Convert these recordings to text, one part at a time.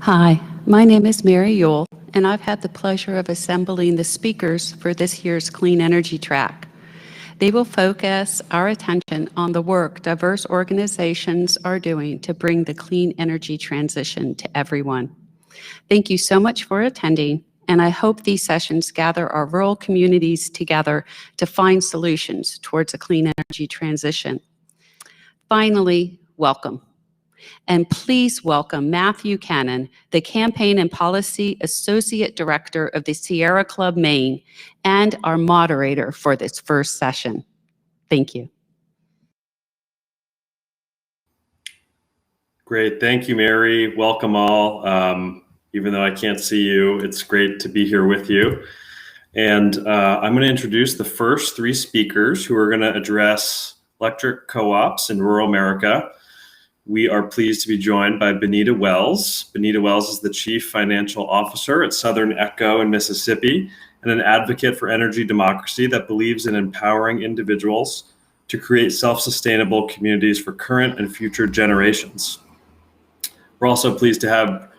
Hi, my name is Mary Yule, and I've had the pleasure of assembling the speakers for this year's Clean Energy Track. They will focus our attention on the work diverse organizations are doing to bring the clean energy transition to everyone. Thank you so much for attending, and I hope these sessions gather our rural communities together to find solutions towards a clean energy transition. Finally, welcome. And please welcome Matthew Cannon, the Campaign and Policy Associate Director of the Sierra Club, Maine, and our moderator for this first session. Thank you. Great. Thank you, Mary. Welcome all. Even though I can't see you, it's great to be here with you. And I'm going to introduce the first three speakers who are going to address electric co-ops in rural America. We are pleased to be joined by Benita Wells. Benita Wells is the Chief Financial Officer at Southern Echo in Mississippi and an advocate for energy democracy that believes in empowering individuals to create self-sustainable communities for current and future generations. We're also pleased to have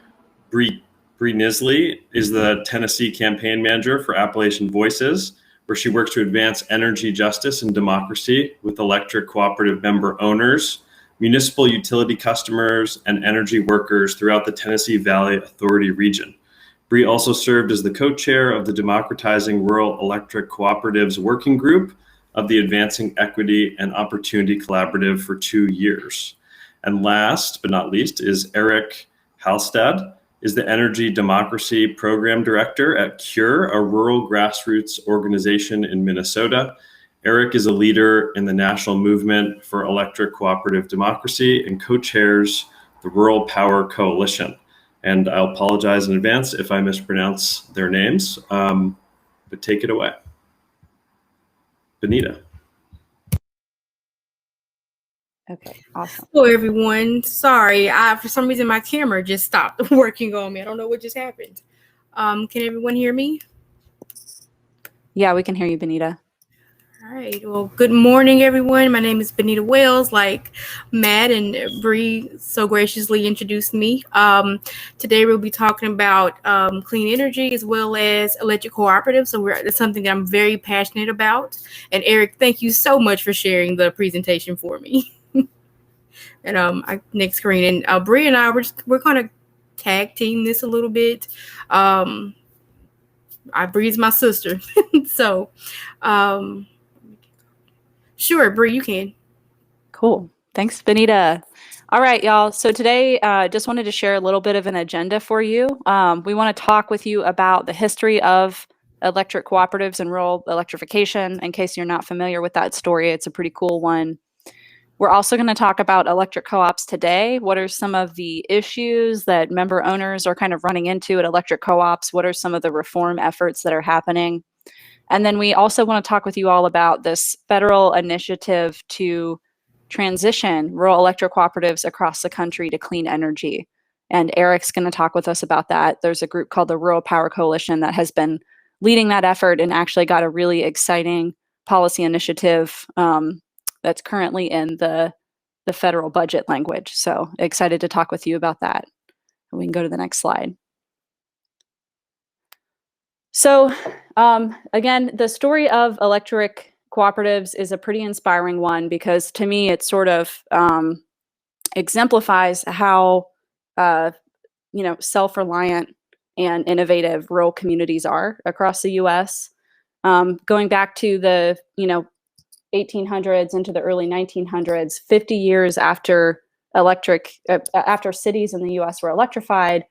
Bree Nisley is the Tennessee campaign manager for Appalachian Voices, where she works to advance energy justice and democracy with electric cooperative member owners, municipal utility customers, and energy workers throughout the Tennessee Valley Authority region. Bree also served as the co-chair of the Democratizing Rural Electric Cooperatives Working Group of the Advancing Equity and Opportunity Collaborative for 2 years. And last but not least is Eric Halstad, is the Energy Democracy Program Director at CURE, a rural grassroots organization in Minnesota. Eric is a leader in the national movement for electric cooperative democracy and co-chairs the Rural Power Coalition. And I'll apologize in advance if I mispronounce their names, but take it away. Benita. Okay, awesome. Hello, everyone. Sorry, for some reason my camera just stopped working on me. I don't know what just happened. Can everyone hear me? Yeah, we can hear you, Benita. All right. Well, good morning, everyone. My name is Benita Wells, like Matt and Bree so graciously introduced me. Today we'll be talking about clean energy as well as electric cooperatives. So it's something that I'm very passionate about. And Eric, thank you so much for sharing the presentation for me. And next screen, and Bree and I we're gonna tag team this a little bit. Bree's my sister, so sure, Bree, you can. Cool. Thanks, Benita. All right, y'all. So today, just wanted to share a little bit of an agenda for you. We want to talk with you about the history of electric cooperatives and rural electrification. In case you're not familiar with that story, it's a pretty cool one. We're also going to talk about electric co-ops today. What are some of the issues that member owners are kind of running into at electric co-ops? What are some of the reform efforts that are happening? And then we also want to talk with you all about this federal initiative to transition rural electric cooperatives across the country to clean energy. And Eric's going to talk with us about that. There's a group called the Rural Power Coalition that has been leading that effort and actually got a really exciting policy initiative that's currently in the federal budget language. So excited to talk with you about that. We can go to the next slide. So again, the story of electric cooperatives is a pretty inspiring one because to me, it sort of exemplifies how self-reliant and innovative rural communities are across the U.S. Going back to the 1800s into the early 1900s, 50 years after cities in the U.S. were electrified,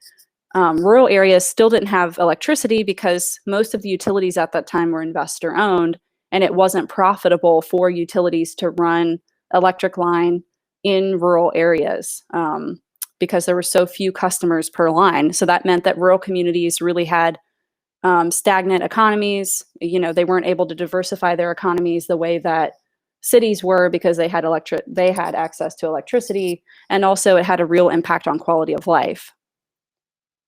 rural areas still didn't have electricity because most of the utilities at that time were investor owned, and it wasn't profitable for utilities to run electric line in rural areas because there were so few customers per line. So that meant that rural communities really had stagnant economies. They weren't able to diversify their economies the way that cities were because they had access to electricity, and also it had a real impact on quality of life.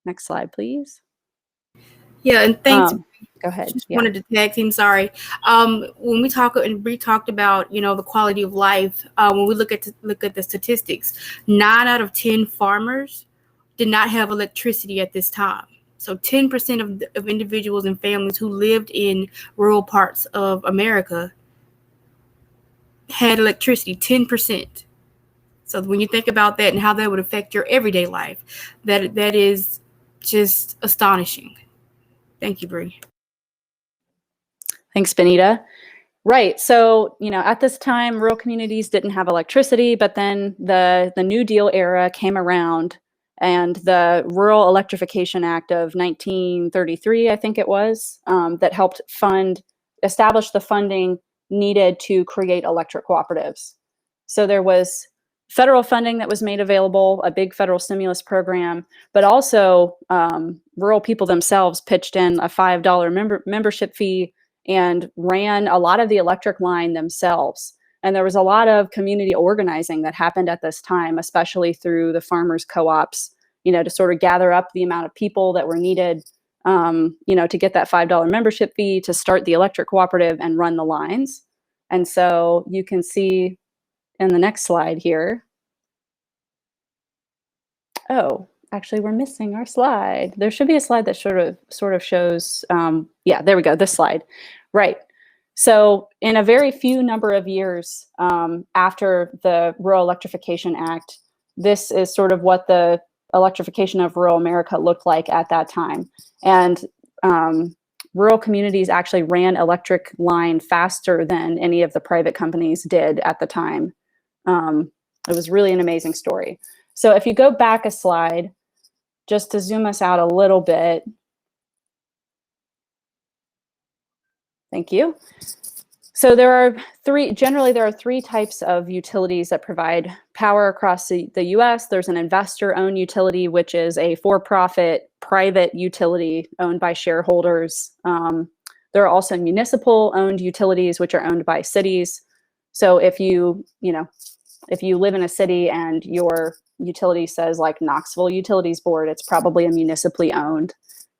Next slide, please. Yeah, and thanks. Go ahead. Just wanted to tag team. Sorry. When we talk, and Bree talked about the quality of life. When we look at the statistics, 9 out of 10 farmers did not have electricity at this time. So 10% of individuals and families who lived in rural parts of America had electricity, 10%. So when you think about that and how that would affect your everyday life, that is just astonishing. Thank you, Bree. Thanks, Benita. Right. So, at this time, rural communities didn't have electricity, but then the New Deal era came around, and the Rural Electrification Act of 1933, I think it was, that helped establish the funding needed to create electric cooperatives. So there was federal funding that was made available, a big federal stimulus program, but also rural people themselves pitched in a $5 membership fee and ran a lot of the electric line themselves. And there was a lot of community organizing that happened at this time, especially through the farmers co-ops, to sort of gather up the amount of people that were needed, to get that $5 membership fee to start the electric cooperative and run the lines. And so you can see in the next slide here. Oh, actually, we're missing our slide. There should be a slide that sort of shows, yeah, there we go, this slide. Right. So in a very few number of years after the Rural Electrification Act, this is sort of what the electrification of rural America looked like at that time. And rural communities actually ran electric line faster than any of the private companies did at the time. It was really an amazing story. So if you go back a slide, just to zoom us out a little bit. Thank you. So generally there are three types of utilities that provide power across the US. There's an investor-owned utility, which is a for-profit private utility owned by shareholders. There are also municipal-owned utilities, which are owned by cities. So if you live in a city and your utility says like Knoxville Utilities Board, it's probably a municipally owned.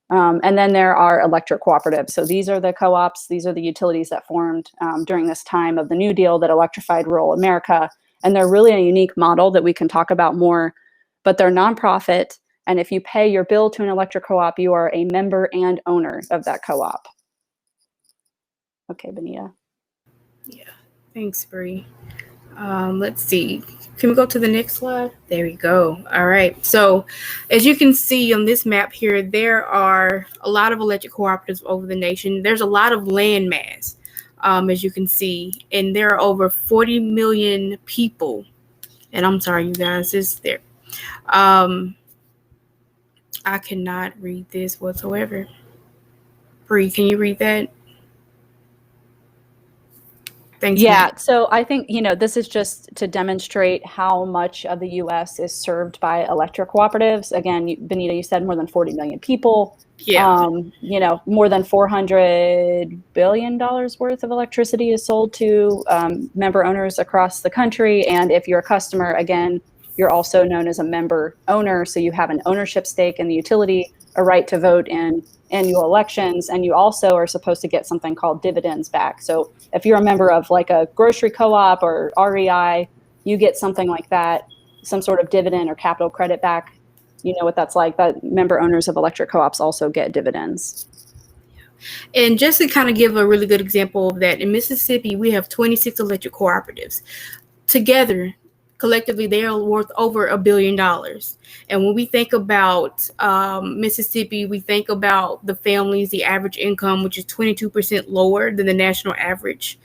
And then there are electric cooperatives. So these are the co-ops. These are the utilities that formed during this time of the New Deal that electrified rural America. And they're really a unique model that we can talk about more, but they're nonprofit. And if you pay your bill to an electric co-op, you are a member and owner of that co-op. Okay, Benita. Yeah, thanks, Bree. Let's see. Can we go to the next slide? There we go. All right. So as you can see on this map here, there are a lot of electric cooperatives over the nation. There's a lot of land mass, as you can see, and there are over 40 million people. And I'm sorry, you guys, it's there. I cannot read this whatsoever. Bree, can you read that? Thanks, yeah, Matt. so I think, this is just to demonstrate how much of the U.S. is served by electric cooperatives. Again, Benita, you said more than 40 million people. Yeah. More than $400 billion worth of electricity is sold to member owners across the country. And if you're a customer, again, you're also known as a member owner. So you have an ownership stake in the utility, a right to vote in annual elections, and you also are supposed to get something called dividends back. So if you're a member of like a grocery co-op or REI, you get something like that, some sort of dividend or capital credit back. You know what that's like. That member owners of electric co-ops also get dividends. And just to kind of give a really good example of that, in Mississippi, we have 26 electric cooperatives. Together, collectively, they are worth over $1 billion. And when we think about Mississippi, we think about the families, the average income, which is 22% lower than the national average.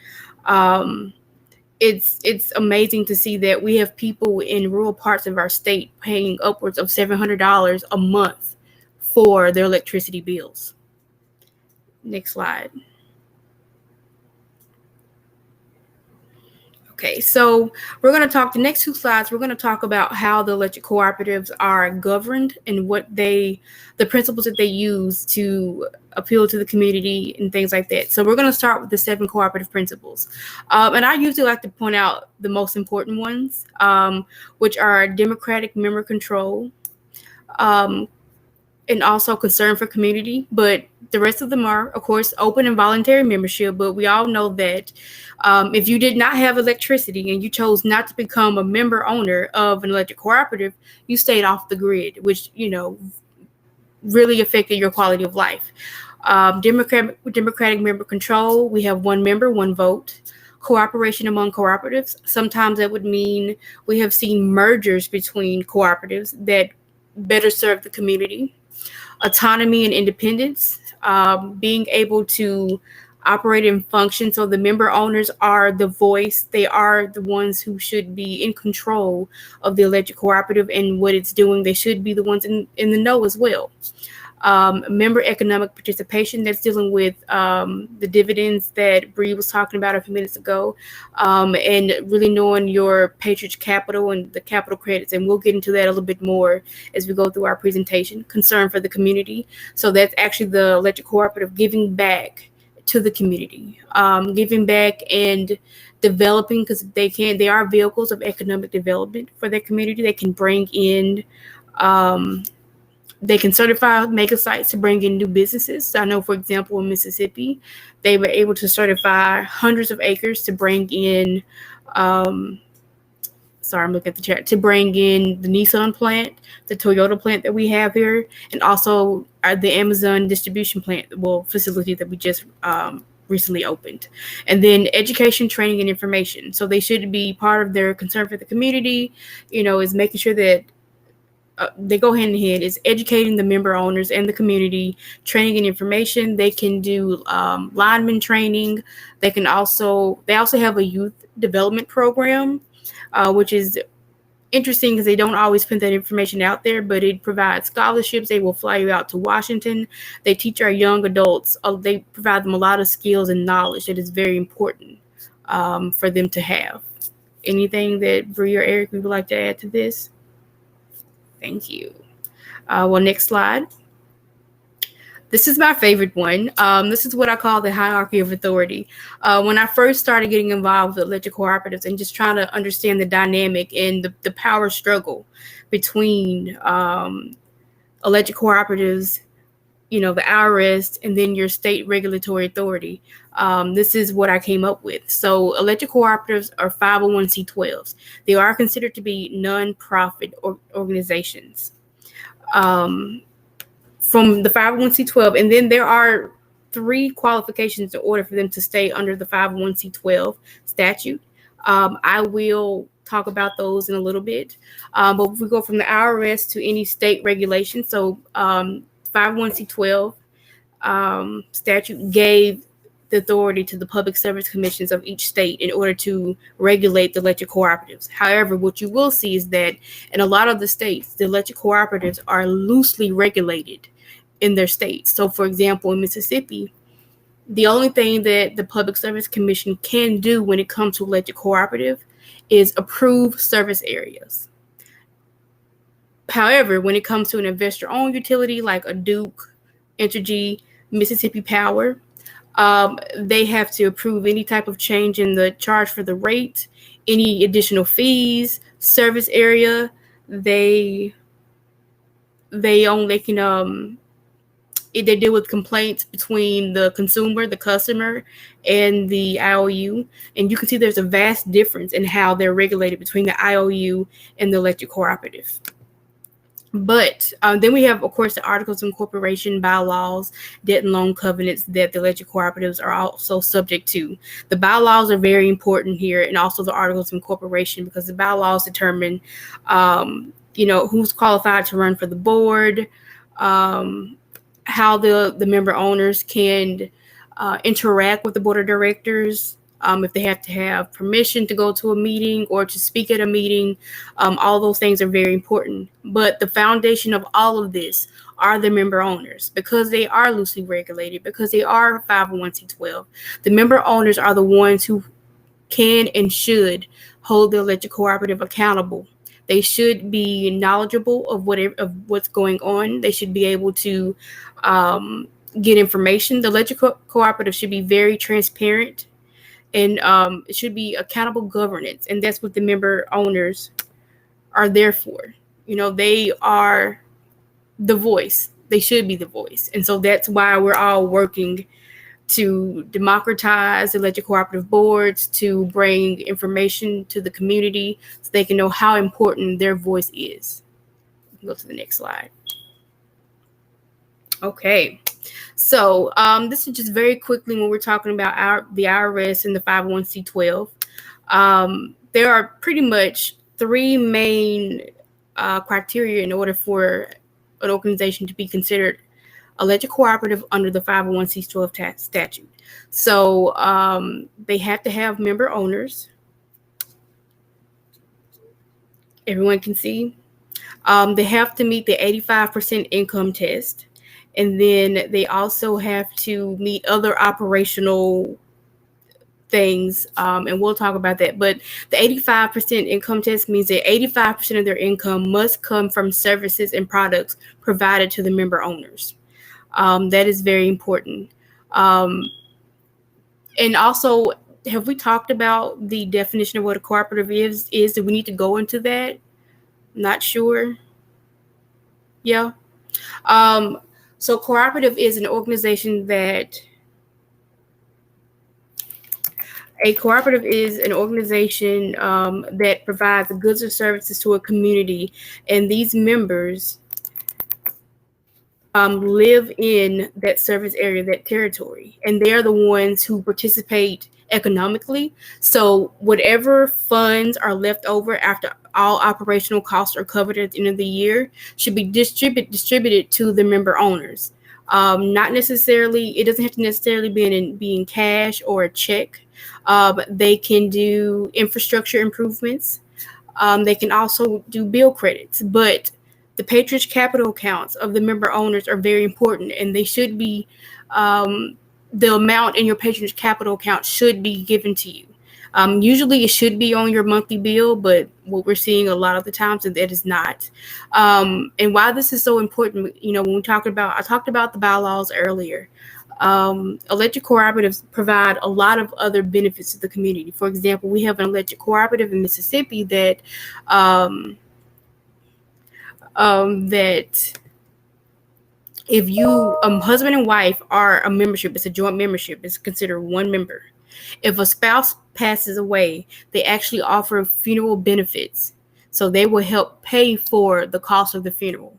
It's amazing to see that we have people in rural parts of our state paying upwards of $700 a month for their electricity bills. Next slide. Okay, so we're going to talk, the next two slides, we're going to talk about how the electric cooperatives are governed and what the principles that they use to appeal to the community and things like that. So we're going to start with the 7 cooperative principles. And I usually like to point out the most important ones, which are democratic member control, and also concern for community. But the rest of them are, of course, open and voluntary membership. But we all know that if you did not have electricity and you chose not to become a member owner of an electric cooperative, you stayed off the grid, which, really affected your quality of life. Democratic member control, we have one member, one vote. Cooperation among cooperatives, sometimes that would mean we have seen mergers between cooperatives that better serve the community. Autonomy and independence, being able to operate and function. So the member owners are the voice. They are the ones who should be in control of the electric cooperative and what it's doing. They should be the ones in the know as well. Member economic participation, that's dealing with the dividends that Bree was talking about a few minutes ago, and really knowing your patronage capital and the capital credits. And we'll get into that a little bit more as we go through our presentation. Concern for the community. So that's actually the electric cooperative giving back to the community, giving back and developing, because they are vehicles of economic development for their community. They can bring in they can certify maker sites to bring in new businesses. So I know, for example, in Mississippi, they were able to certify hundreds of acres to bring in, I'm looking at the chat, to bring in the Nissan plant, the Toyota plant that we have here, and also the Amazon distribution plant, facility that we just recently opened. And then education, training, and information. So they should be part of their concern for the community, is making sure that they go hand in hand, is educating the member owners and the community, training and information. They can do lineman training. They also have a youth development program, which is interesting because they don't always put that information out there, but it provides scholarships. They will fly you out to Washington. They teach our young adults. They provide them a lot of skills and knowledge that is very important for them to have. Anything that Bree or Eric would like to add to this? Thank you. Next slide. This is my favorite one. This is what I call the hierarchy of authority. When I first started getting involved with electric cooperatives and just trying to understand the dynamic and the power struggle between electric cooperatives, the IRS, and then your state regulatory authority, this is what I came up with. So electric cooperatives are 501c12s. They are considered to be non-profit organizations from the 501c12. And then there are 3 qualifications in order for them to stay under the 501c12 statute. I will talk about those in a little bit. But if we go from the IRS to any state regulation, so 501c12 statute gave the authority to the public service commissions of each state in order to regulate the electric cooperatives. However, what you will see is that in a lot of the states, the electric cooperatives are loosely regulated in their states. So, for example, in Mississippi, the only thing that the Public Service Commission can do when it comes to electric cooperative is approve service areas. However, when it comes to an investor-owned utility like a Duke, Entergy, Mississippi Power, they have to approve any type of change in the charge for the rate, any additional fees, service area. They deal with complaints between the consumer, the customer, and the IOU. And you can see there's a vast difference in how they're regulated between the IOU and the electric cooperative. But then we have, of course, the articles of incorporation, bylaws, debt and loan covenants that the electric cooperatives are also subject to. The bylaws are very important here, and also the articles of incorporation, because the bylaws determine, who's qualified to run for the board, how the member owners can interact with the board of directors, if they have to have permission to go to a meeting or to speak at a meeting. All those things are very important. But the foundation of all of this are the member owners, because they are loosely regulated, because they are 501c12. The member owners are the ones who can and should hold the electric cooperative accountable. They should be knowledgeable of what's going on. They should be able to get information. The electric cooperative should be very transparent, and it should be accountable governance. And that's what the member owners are there for. They are the voice. they should be the voice. And so that's why we're all working to democratize electric cooperative boards, to bring information to the community so they can know how important their voice is. Go to the next slide. Okay, so this is just very quickly when we're talking about the IRS and the 501c12. There are pretty much three main criteria in order for an organization to be considered electric cooperative under the 501c12 statute. So they have to have member owners. Everyone can see. They have to meet the 85% income test. And then they also have to meet other operational things, and we'll talk about that. But the 85% income test means that 85% of their income must come from services and products provided to the member owners. That is very important. And also, have we talked about the definition of what a cooperative is? Do we need to go into that? Not sure. Yeah. So cooperative is an organization that that provides goods or services to a community, and these members live in that service area, that territory, and they're the ones who participate economically. So whatever funds are left over after all operational costs are covered at the end of the year should be distributed to the member owners. Not necessarily, it doesn't have to necessarily be in cash or a check. They can do infrastructure improvements. They can also do bill credits, but the patronage capital accounts of the member owners are very important, and they should be, the amount in your patronage capital account should be given to you. Usually it should be on your monthly bill, but what we're seeing a lot of the times is that is not. And why this is so important, when I talked about the bylaws earlier. Electric cooperatives provide a lot of other benefits to the community. For example, we have an electric cooperative in Mississippi that if you husband and wife are a membership, it's a joint membership, it's considered one member. If a spouse passes away, they actually offer funeral benefits, so they will help pay for the cost of the funeral.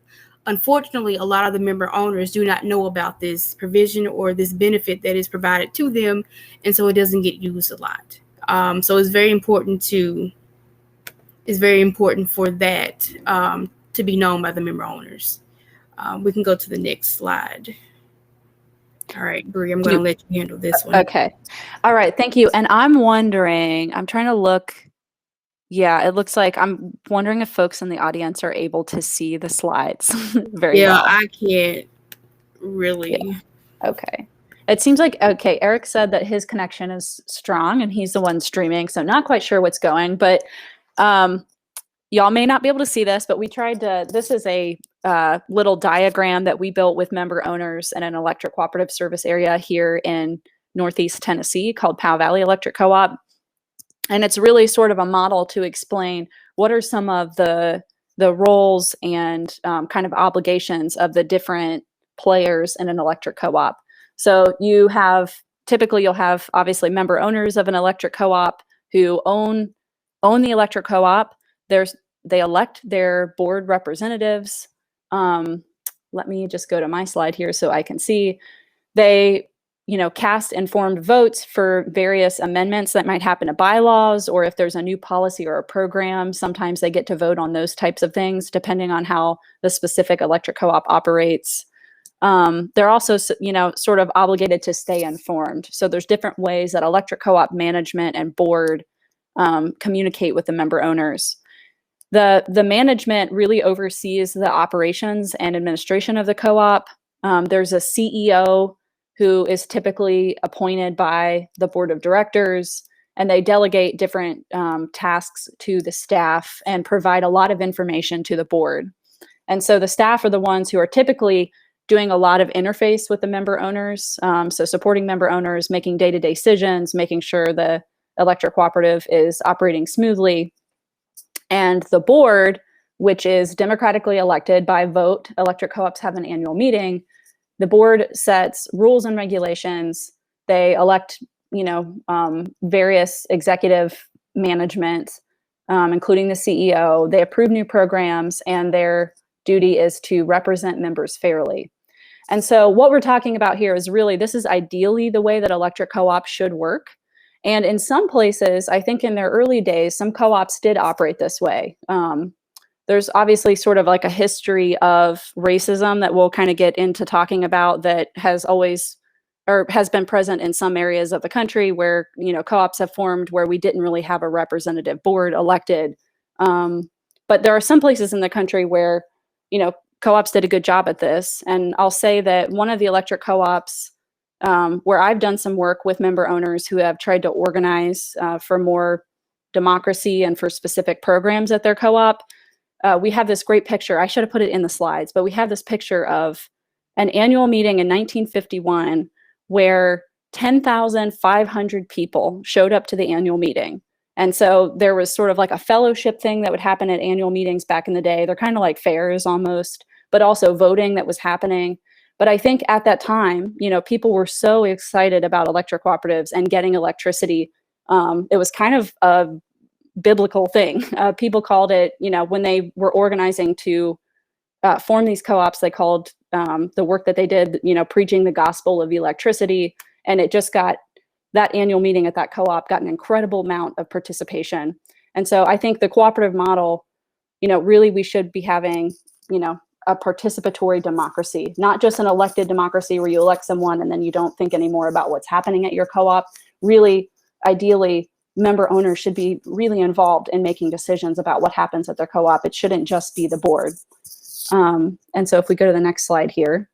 Unfortunately, a lot of the member owners do not know about this provision or this benefit that is provided to them, and so it doesn't get used a lot. So it's very important for that to be known by the member owners. We can go to the next slide. All right, Bree, I'm going to let you handle this one. Okay. All right. Thank you. And I'm wondering, I'm trying to look. Yeah, it looks like I'm wondering if folks in the audience are able to see the slides very well. Yeah, I can't really. Yeah. Okay. It seems like, okay, Eric said that his connection is strong and he's the one streaming, so not quite sure what's going, but y'all may not be able to see this, but we tried to, this is a little diagram that we built with member owners in an electric cooperative service area here in Northeast Tennessee called Powell Valley Electric Co-op. And it's really sort of a model to explain what are some of the roles and kind of obligations of the different players in an electric co-op. So typically you'll have obviously member owners of an electric co-op who own the electric co-op. They elect their board representatives. Let me just go to my slide here so I can see. They cast informed votes for various amendments that might happen to bylaws, or if there's a new policy or a program, sometimes they get to vote on those types of things, depending on how the specific electric co-op operates. They're also, sort of obligated to stay informed. So there's different ways that electric co-op management and board communicate with the member owners. The management really oversees the operations and administration of the co-op. There's a CEO who is typically appointed by the board of directors, and they delegate different tasks to the staff and provide a lot of information to the board. And so the staff are the ones who are typically doing a lot of interface with the member owners, so supporting member owners, making day-to-day decisions, making sure the electric cooperative is operating smoothly. And the board which is democratically elected by vote. Electric co-ops have an annual meeting. The board sets rules and regulations. They elect, various executive management, including the CEO. They approve new programs, and their duty is to represent members fairly. And so what we're talking about here is really, this is ideally the way that electric co-ops should work. And in some places, I think in their early days, some co-ops did operate this way. There's obviously sort of like a history of racism that we'll kind of get into talking about that has always, or has been present in some areas of the country where, co-ops have formed where we didn't really have a representative board elected. But there are some places in the country where, co-ops did a good job at this. And I'll say that one of the electric co-ops where I've done some work with member owners who have tried to organize for more democracy and for specific programs at their co-op, we have this great picture. I should have put it in the slides, but we have this picture of an annual meeting in 1951 where 10,500 people showed up to the annual meeting. And so there was sort of like a fellowship thing that would happen at annual meetings back in the day. They're kind of like fairs almost, but also voting that was happening. But I think at that time, people were so excited about electric cooperatives and getting electricity. It was kind of a biblical thing. People called it, when they were organizing to form these co-ops, they called the work that they did, preaching the gospel of electricity. And it just got, that annual meeting at that co-op got an incredible amount of participation. And so I think the cooperative model, really we should be having, a participatory democracy, not just an elected democracy where you elect someone and then you don't think anymore about what's happening at your co-op. Really, ideally, member owners should be really involved in making decisions about what happens at their co-op. It shouldn't just be the board. And so if we go to the next slide here.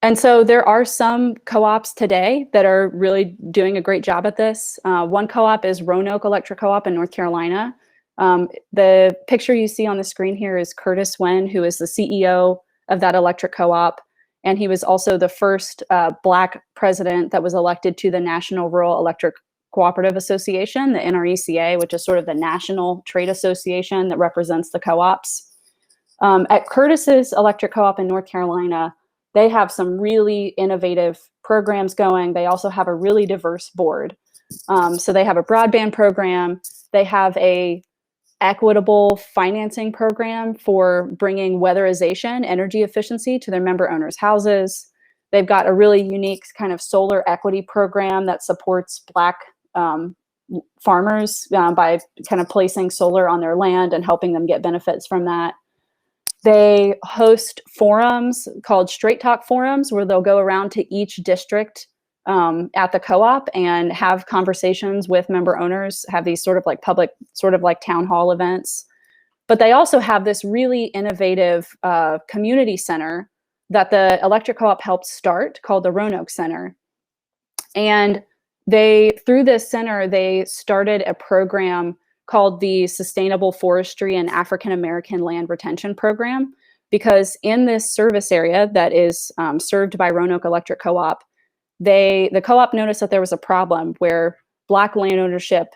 And so there are some co-ops today that are really doing a great job at this. One co-op is Roanoke Electric Co-op in North Carolina. The picture you see on the screen here is Curtis Wen, who is the CEO of that electric co-op. And he was also the first Black president that was elected to the National Rural Electric Cooperative Association, the NRECA, which is sort of the national trade association that represents the co-ops. At Curtis's Electric Co-op in North Carolina, they have some really innovative programs going. They also have a really diverse board. So they have a broadband program. They have a equitable financing program for bringing weatherization, energy efficiency to their member owners' houses. They've got a really unique kind of solar equity program that supports Black farmers by kind of placing solar on their land and helping them get benefits from that. They host forums called Straight Talk forums where they'll go around to each district at the co-op and have conversations with member owners, have these sort of like public, sort of like town hall events. But they also have this really innovative community center that the electric co-op helped start called the Roanoke Center. And through this center, they started a program called the Sustainable Forestry and African American Land Retention Program, because in this service area that is served by Roanoke Electric Co-op, the co-op noticed that there was a problem where Black land ownership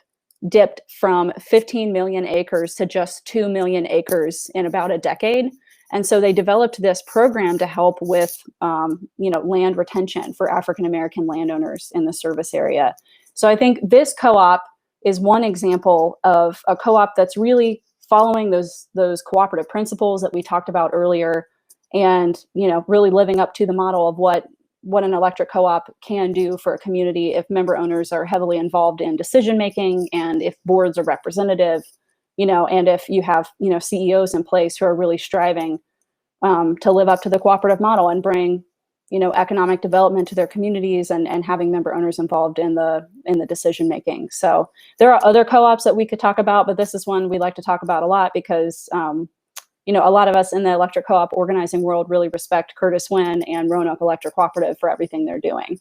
dipped from 15 million acres to just 2 million acres in about a decade. And so they developed this program to help with land retention for African American landowners in the service area. So I think this co-op is one example of a co-op that's really following those cooperative principles that we talked about earlier, and really living up to the model of what an electric co-op can do for a community if member owners are heavily involved in decision making, and if boards are representative, and if you have CEOs in place who are really striving to live up to the cooperative model and bring economic development to their communities, and having member owners involved in the decision making. So there are other co-ops that we could talk about, but this is one we like to talk about a lot because a lot of us in the electric co-op organizing world really respect Curtis Wen and Roanoke Electric Cooperative for everything they're doing.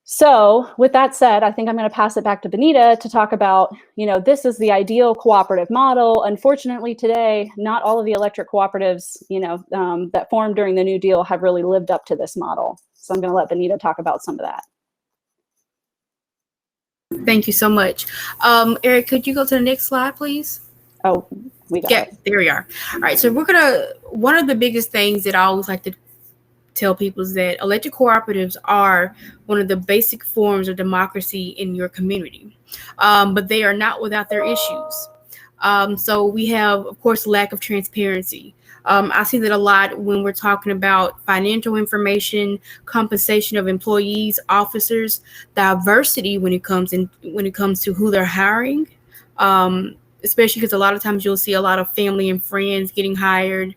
So with that said, I think I'm going to pass it back to Benita to talk about, this is the ideal cooperative model. Unfortunately, today, not all of the electric cooperatives, that formed during the New Deal have really lived up to this model. So I'm going to let Benita talk about some of that. Thank you so much. Eric, could you go to the next slide, please? Oh, we got Yeah, it. there we are. All right, so one of the biggest things that I always like to tell people is that electric cooperatives are one of the basic forms of democracy in your community, but they are not without their issues. So we have, of course, lack of transparency. I see that a lot when we're talking about financial information, compensation of employees, officers, diversity when it comes to who they're hiring. Especially because a lot of times you'll see a lot of family and friends getting hired,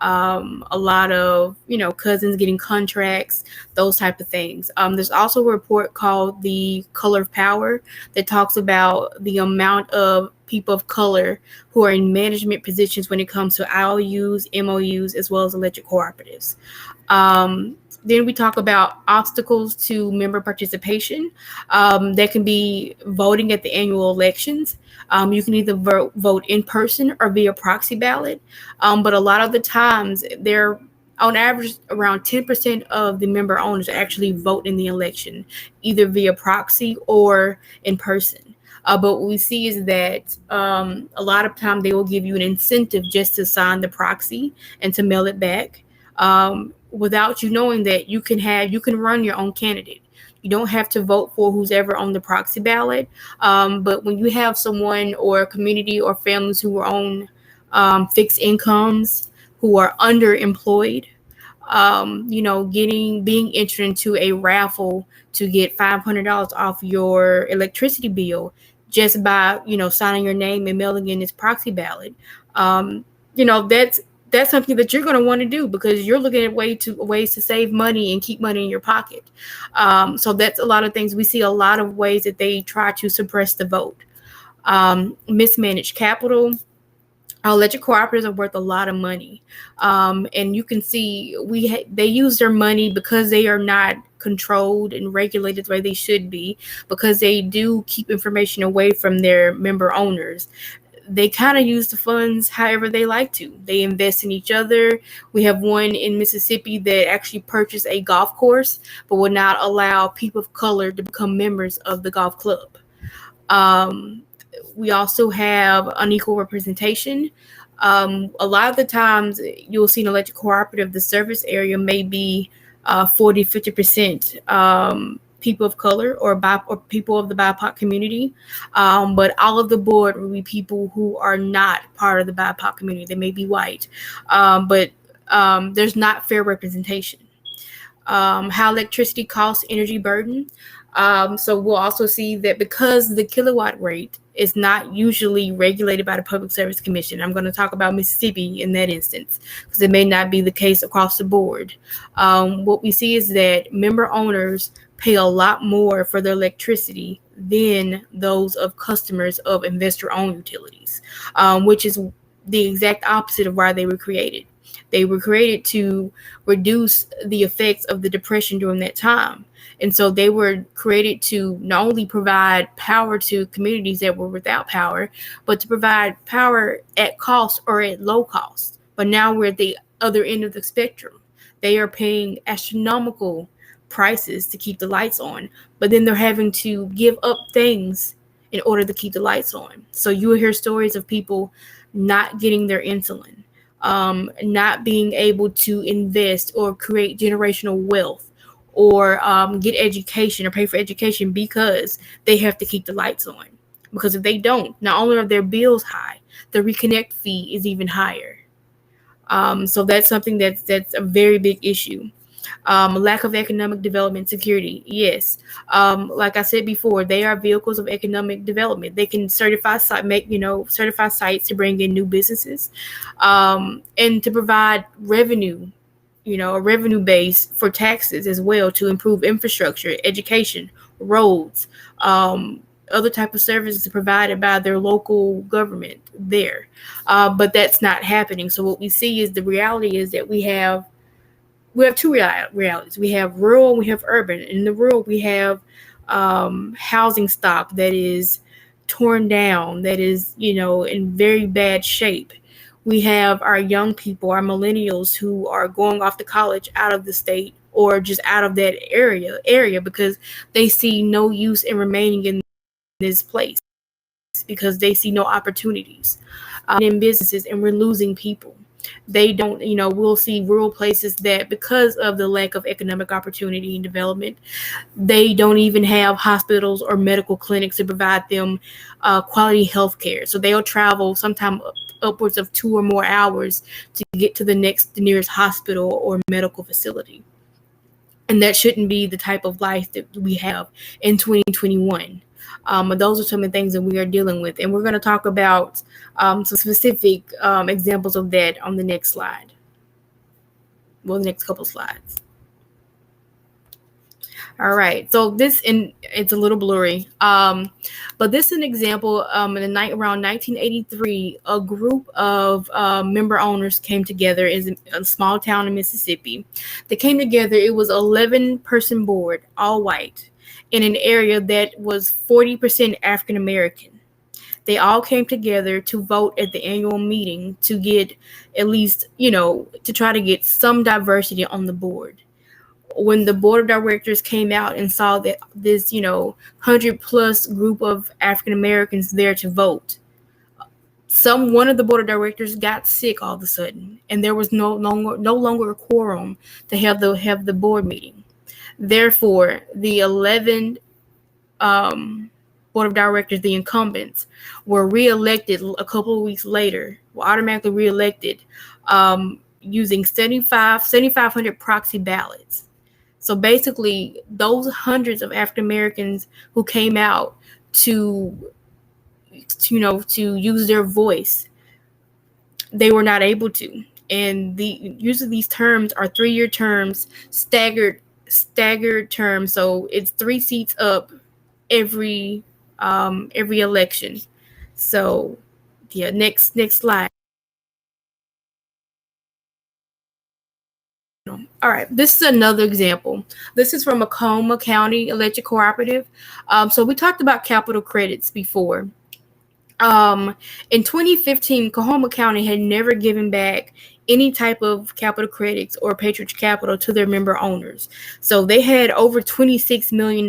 a lot of cousins getting contracts, those type of things. There's also a report called the Color of Power that talks about the amount of people of color who are in management positions when it comes to IOUs, MOUs, as well as electric cooperatives. Then we talk about obstacles to member participation. That can be voting at the annual elections. You can either vote in person or via proxy ballot. But a lot of the times, they're on average around 10% of the member owners actually vote in the election, either via proxy or in person. But what we see is that a lot of time they will give you an incentive just to sign the proxy and to mail it back, without you knowing that you can run your own candidate. You don't have to vote for who's ever on the proxy ballot. But when you have someone or a community or families who are on fixed incomes, who are underemployed, being entered into a raffle to get $500 off your electricity bill just by signing your name and mailing in this proxy ballot. Um, that's something that you're going to want to do because you're looking at ways to save money and keep money in your pocket. So that's a lot of things. We see a lot of ways that they try to suppress the vote. Mismanaged capital. Electric cooperatives are worth a lot of money, and you can see they use their money because they are not controlled and regulated the way they should be, because they do keep information away from their member owners. They kind of use the funds however they like to. They invest in each other. We have one in Mississippi that actually purchased a golf course, but would not allow people of color to become members of the golf club. Um, we also have unequal representation. A lot of the times you'll see an electric cooperative, the service area may be 40, 50% people of color or people of the BIPOC community. But all of the board will be people who are not part of the BIPOC community. They may be white, but there's not fair representation. How electricity costs, energy burden. So we'll also see that because the kilowatt rate is not usually regulated by the Public Service Commission. I'm going to talk about Mississippi in that instance because it may not be the case across the board. What we see is that member owners pay a lot more for their electricity than those of customers of investor-owned utilities, which is the exact opposite of why they were created. They were created to reduce the effects of the Depression during that time. And so they were created to not only provide power to communities that were without power, but to provide power at cost or at low cost. But now we're at the other end of the spectrum. They are paying astronomical prices to keep the lights on, but then they're having to give up things in order to keep the lights on. So you will hear stories of people not getting their insulin, not being able to invest or create generational wealth, or get education or pay for education because they have to keep the lights on. Because if they don't, not only are their bills high, the reconnect fee is even higher. So that's something that's a very big issue. Lack of economic development security. Yes. Like I said before, they are vehicles of economic development. They can certify sites to bring in new businesses, and to provide revenue, a revenue base for taxes as well, to improve infrastructure, education, roads, other type of services provided by their local government there. But that's not happening. So what we see is the reality is that we have two realities. We have rural and we have urban. In the rural, we have housing stock that is torn down, that is, in very bad shape. We have our young people, our millennials, who are going off to college out of the state or just out of that area because they see no use in remaining in this place because they see no opportunities in businesses, and we're losing people. They don't, we'll see rural places that because of the lack of economic opportunity and development, they don't even have hospitals or medical clinics to provide them quality health care. So they'll travel sometime upwards of 2 or more hours to get to the nearest hospital or medical facility. And that shouldn't be the type of life that we have in 2021. Those are some of the things that we are dealing with. And we're going to talk about some specific examples of that on the next slide. Well, the next couple slides. All right, so it's a little blurry, but this is an example. In the night around 1983, a group of member owners came together in a small town in Mississippi. They came together. It was 11-person board, all white, in an area that was 40% African American. They all came together to vote at the annual meeting to get at least, to try to get some diversity on the board. When the board of directors came out and saw that this, 100+ group of African Americans there to vote, one of the board of directors got sick all of a sudden, and there was no longer a quorum to have the board meeting. Therefore, the 11 board of directors, the incumbents, were reelected a couple of weeks later, were automatically reelected using 7,500 proxy ballots. So basically, those hundreds of African Americans who came out to use their voice, they were not able to. And usually these terms are 3-year terms, staggered terms. So it's 3 seats up every election. So yeah, next slide. All right, this is another example. This is from a Coahoma County electric cooperative. So we talked about capital credits before. In 2015, Coahoma County had never given back any type of capital credits or patronage capital to their member owners. So they had over $26 million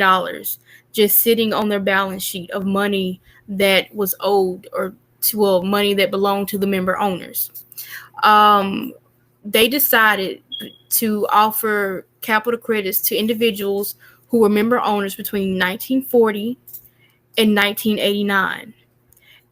just sitting on their balance sheet of money that was owed money that belonged to the member owners. They decided to offer capital credits to individuals who were member owners between 1940 and 1989.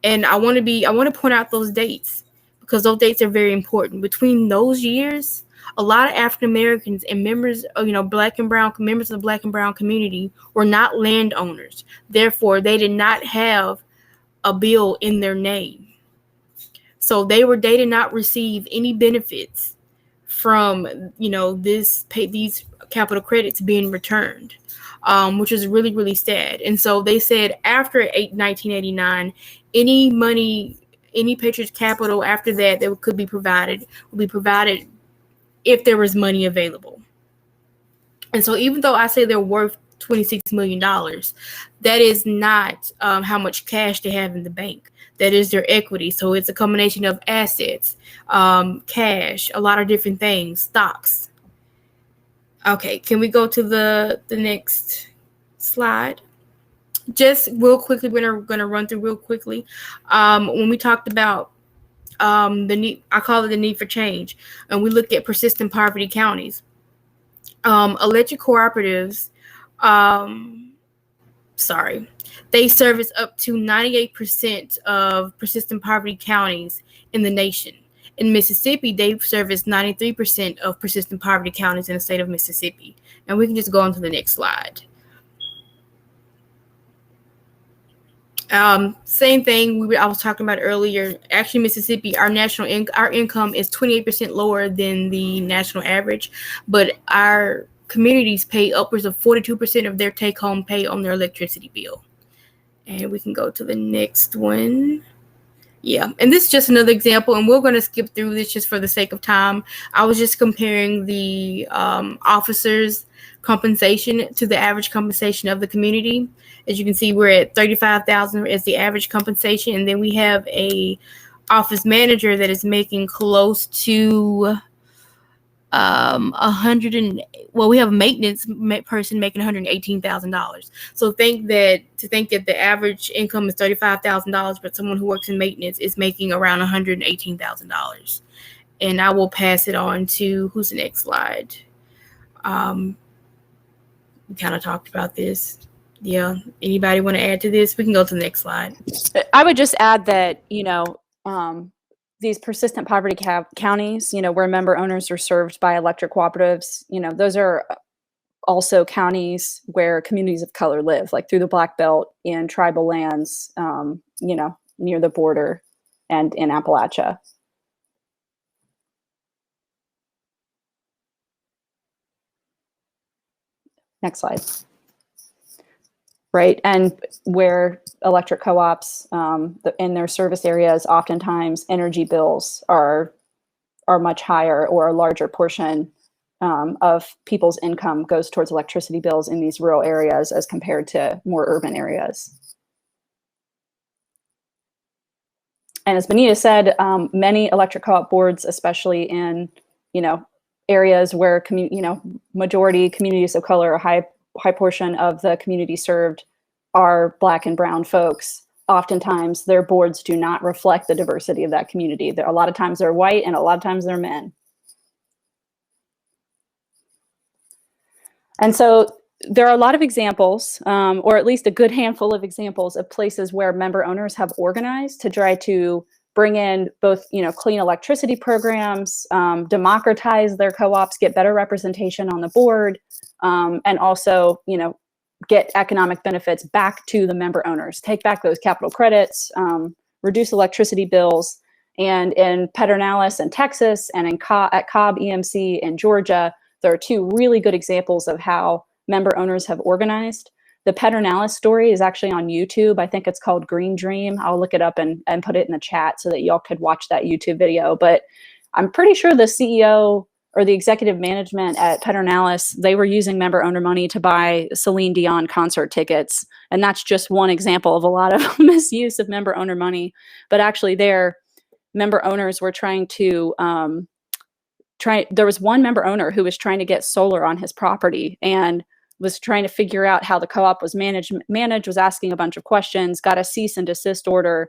And I want to point out those dates because those dates are very important. Between those years, a lot of African Americans and members of, Black and Brown members of the Black and Brown community were not landowners. Therefore, they did not have a bill in their name. So they did not receive any benefits from these capital credits being returned, which is really, really sad. And so they said after 1989, any patronage capital after that could be provided will be provided if there was money available. And so even though I say they're worth $26 million, that is not how much cash they have in the bank. That is their equity. So it's a combination of assets, cash, a lot of different things, stocks. Okay, can we go to the next slide? Just real quickly, we're gonna run through real quickly. When we talked about the need, I call it the need for change, and we looked at persistent poverty counties. Electric cooperatives, they service up to 98% of persistent poverty counties in the nation. In Mississippi, they service 93% of persistent poverty counties in the state of Mississippi. And we can just go on to the next slide. Same thing I was talking about earlier. Actually, Mississippi, our income is 28% lower than the national average, but our communities pay upwards of 42% of their take-home pay on their electricity bill. And we can go to the next one. Yeah, and this is just another example, and we're going to skip through this just for the sake of time. I was just comparing the officers' compensation to the average compensation of the community. As you can see, we're at $35,000 as the average compensation, and then we have a office manager that is making close to we have a maintenance person making $118,000. So think that the average income is $35,000, but someone who works in maintenance is making around $118,000. And I will pass it on to who's the next slide. We kind of talked about this. Yeah. Anybody want to add to this? We can go to the next slide. I would just add that, these persistent poverty counties, where member owners are served by electric cooperatives, those are also counties where communities of color live, like through the Black Belt in tribal lands, near the border and in Appalachia. Next slide. Right, and where electric co-ops in their service areas, oftentimes energy bills are much higher, or a larger portion of people's income goes towards electricity bills in these rural areas as compared to more urban areas. And as Benita said, many electric co-op boards, especially in areas where majority communities of color, a high portion of the community served are Black and brown folks. Oftentimes their boards do not reflect the diversity of that community. A lot of times they're white and a lot of times they're men. And so there are a lot of examples, or at least a good handful of examples of places where member owners have organized to try to bring in both, clean electricity programs, democratize their co-ops, get better representation on the board, and also, get economic benefits back to the member owners, take back those capital credits, reduce electricity bills. And in Pedernales in Texas and at Cobb EMC in Georgia, there are two really good examples of how member owners have organized. The Pedernales story is actually on YouTube. I think it's called Green Dream. I'll look it up and put it in the chat so that y'all could watch that YouTube video. But I'm pretty sure the CEO or the executive management at Pedernales, they were using member owner money to buy Celine Dion concert tickets. And that's just one example of a lot of misuse of member owner money. But actually their member owners were trying to, there was one member owner who was trying to get solar on his property and was trying to figure out how the co-op was managed, was asking a bunch of questions, got a cease and desist order.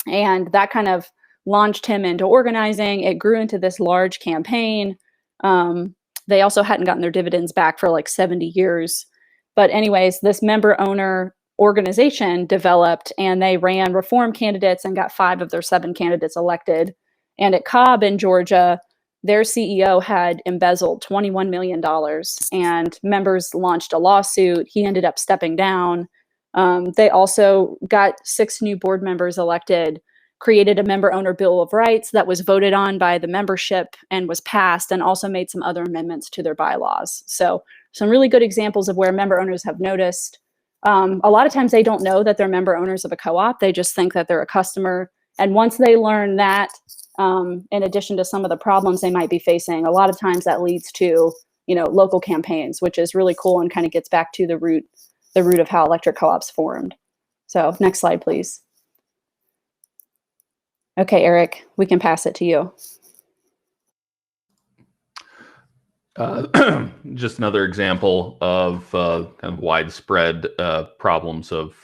And that kind of launched him into organizing. It grew into this large campaign. They also hadn't gotten their dividends back for like 70 years. But anyways, this member owner organization developed and they ran reform candidates and got 5 of their 7 candidates elected. And at Cobb in Georgia, their CEO had embezzled $21 million and members launched a lawsuit. He ended up stepping down. They also got 6 new board members elected, created a member owner bill of rights that was voted on by the membership and was passed, and also made some other amendments to their bylaws. So some really good examples of where member owners have noticed. A lot of times they don't know that they're member owners of a co-op. They just think that they're a customer. And once they learn that, in addition to some of the problems they might be facing, a lot of times that leads to, local campaigns, which is really cool and kind of gets back to the root of how electric co-ops formed. So next slide, please. Okay, Eric, we can pass it to you. Just another example of kind of widespread problems of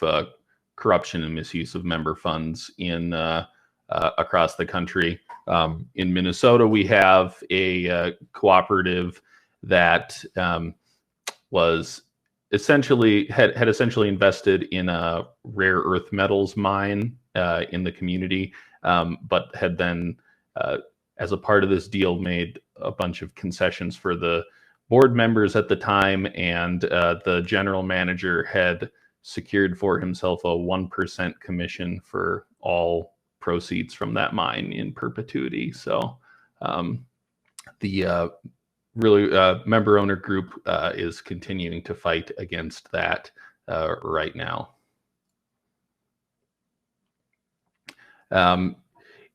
corruption and misuse of member funds in across the country. In Minnesota, we have a cooperative that was essentially had essentially invested in a rare earth metals mine in the community, but had then, as a part of this deal, made a bunch of concessions for the board members at the time, and the general manager had secured for himself a 1% commission for all proceeds from that mine in perpetuity. So the member owner group is continuing to fight against that right now.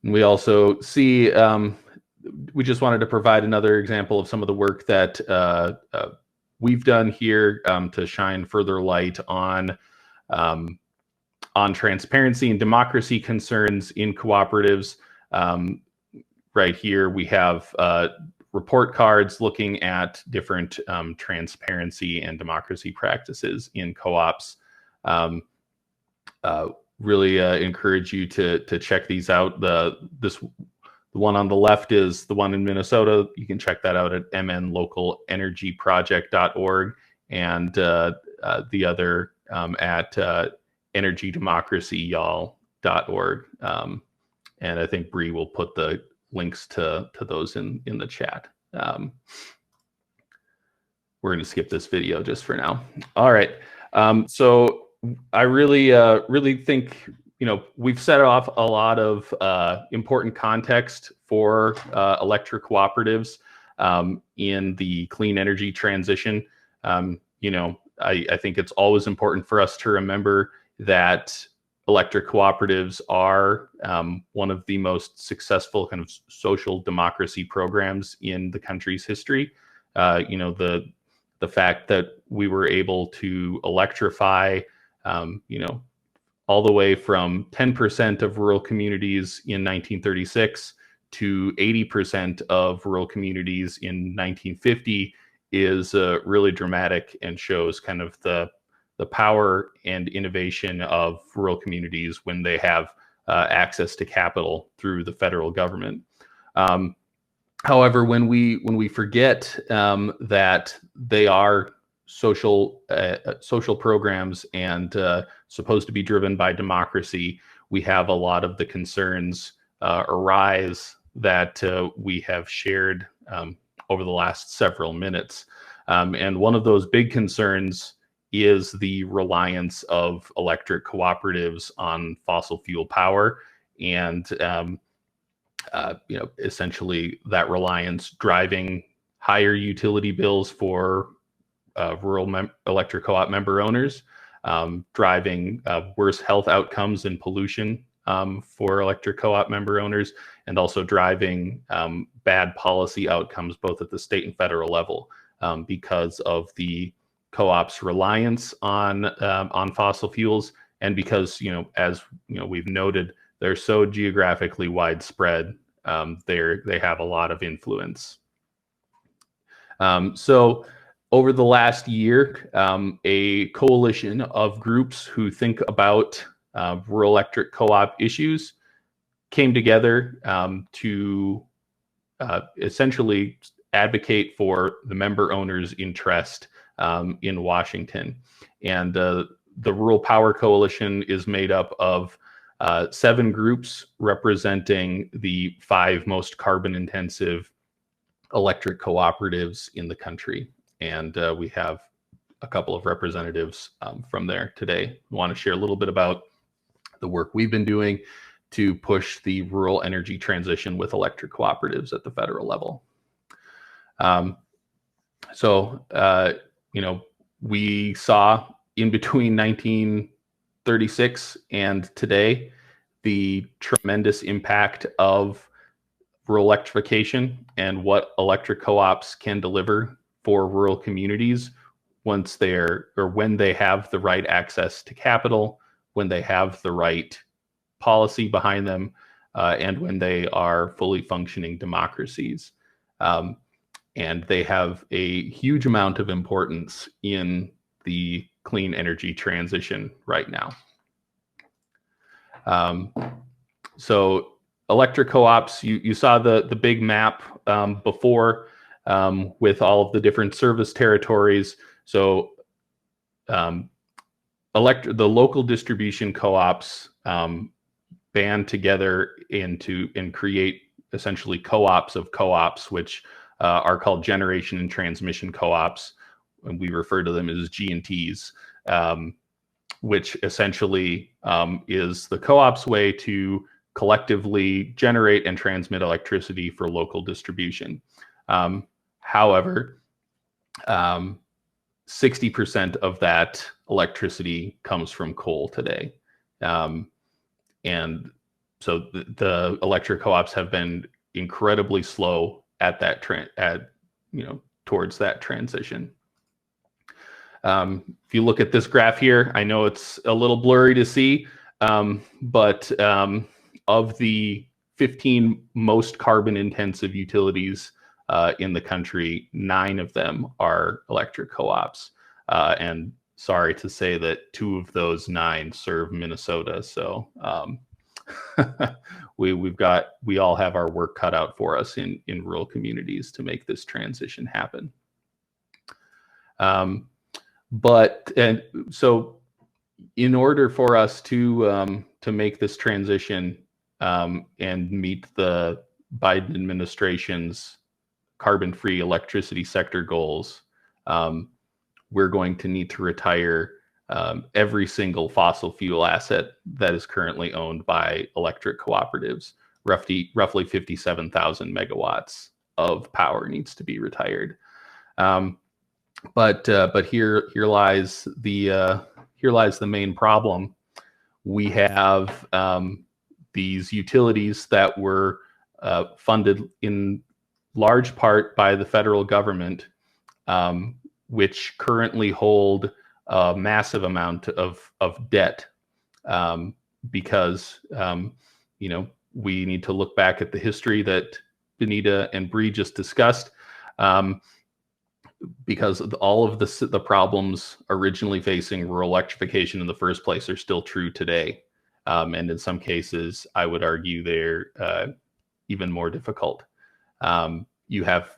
We also see, we just wanted to provide another example of some of the work that we've done here to shine further light on transparency and democracy concerns in cooperatives. Right here, we have report cards looking at different transparency and democracy practices in co-ops. Really encourage you to check these out. The one on the left is the one in Minnesota. You can check that out at mnlocalenergyproject.org, and the other at energydemocracyyall.org. And I think Bree will put the links to those in the chat. We're going to skip this video just for now. All right. So I really think, we've set off a lot of important context for electric cooperatives in the clean energy transition. I think it's always important for us to remember that electric cooperatives are one of the most successful kind of social democracy programs in the country's history. The fact that we were able to electrify, all the way from 10% of rural communities in 1936 to 80% of rural communities in 1950 is really dramatic and shows kind of the power and innovation of rural communities when they have access to capital through the federal government. However, when we forget that they are social programs and supposed to be driven by democracy, we have a lot of the concerns arise that we have shared over the last several minutes. And one of those big concerns is the reliance of electric cooperatives on fossil fuel power, and essentially that reliance driving higher utility bills for rural electric co-op member owners, driving worse health outcomes and pollution for electric co-op member owners, and also driving bad policy outcomes both at the state and federal level because of the co-ops' reliance on fossil fuels, and because as we've noted, they're so geographically widespread. They have a lot of influence. So over the last year, a coalition of groups who think about rural electric co-op issues came together to essentially advocate for the member owners' interest in Washington. And the Rural Power Coalition is made up of 7 groups representing the 5 most carbon-intensive electric cooperatives in the country. And we have a couple of representatives from there today. I want to share a little bit about the work we've been doing to push the rural energy transition with electric cooperatives at the federal level. We saw in between 1936 and today the tremendous impact of rural electrification and what electric co-ops can deliver for rural communities when they have the right access to capital, when they have the right policy behind them, and when they are fully functioning democracies. And they have a huge amount of importance in the clean energy transition right now. So electric co-ops, you saw the big map before with all of the different service territories. So the local distribution co-ops band together and create essentially co-ops of co-ops, which are called generation and transmission co-ops, and we refer to them as G&Ts, which essentially is the co-op's way to collectively generate and transmit electricity for local distribution. However, 60% of that electricity comes from coal today. And so the electric co-ops have been incredibly slow at that towards that transition. If you look at this graph here, I know it's a little blurry to see, but of the 15 most carbon intensive utilities in the country. 9 of them are electric co-ops. And sorry to say that 2 of those 9 serve Minnesota. So we all have our work cut out for us in rural communities to make this transition happen. So in order for us to make this transition and meet the Biden administration's carbon-free electricity sector goals, we're going to need to retire every single fossil fuel asset that is currently owned by electric cooperatives. Roughly 57,000 megawatts of power needs to be retired. But here lies the main problem. We have these utilities that were funded in large part by the federal government, which currently hold a massive amount of debt, because we need to look back at the history that Benita and Bree just discussed, because all of the problems originally facing rural electrification in the first place are still true today. And in some cases, I would argue they're even more difficult. You have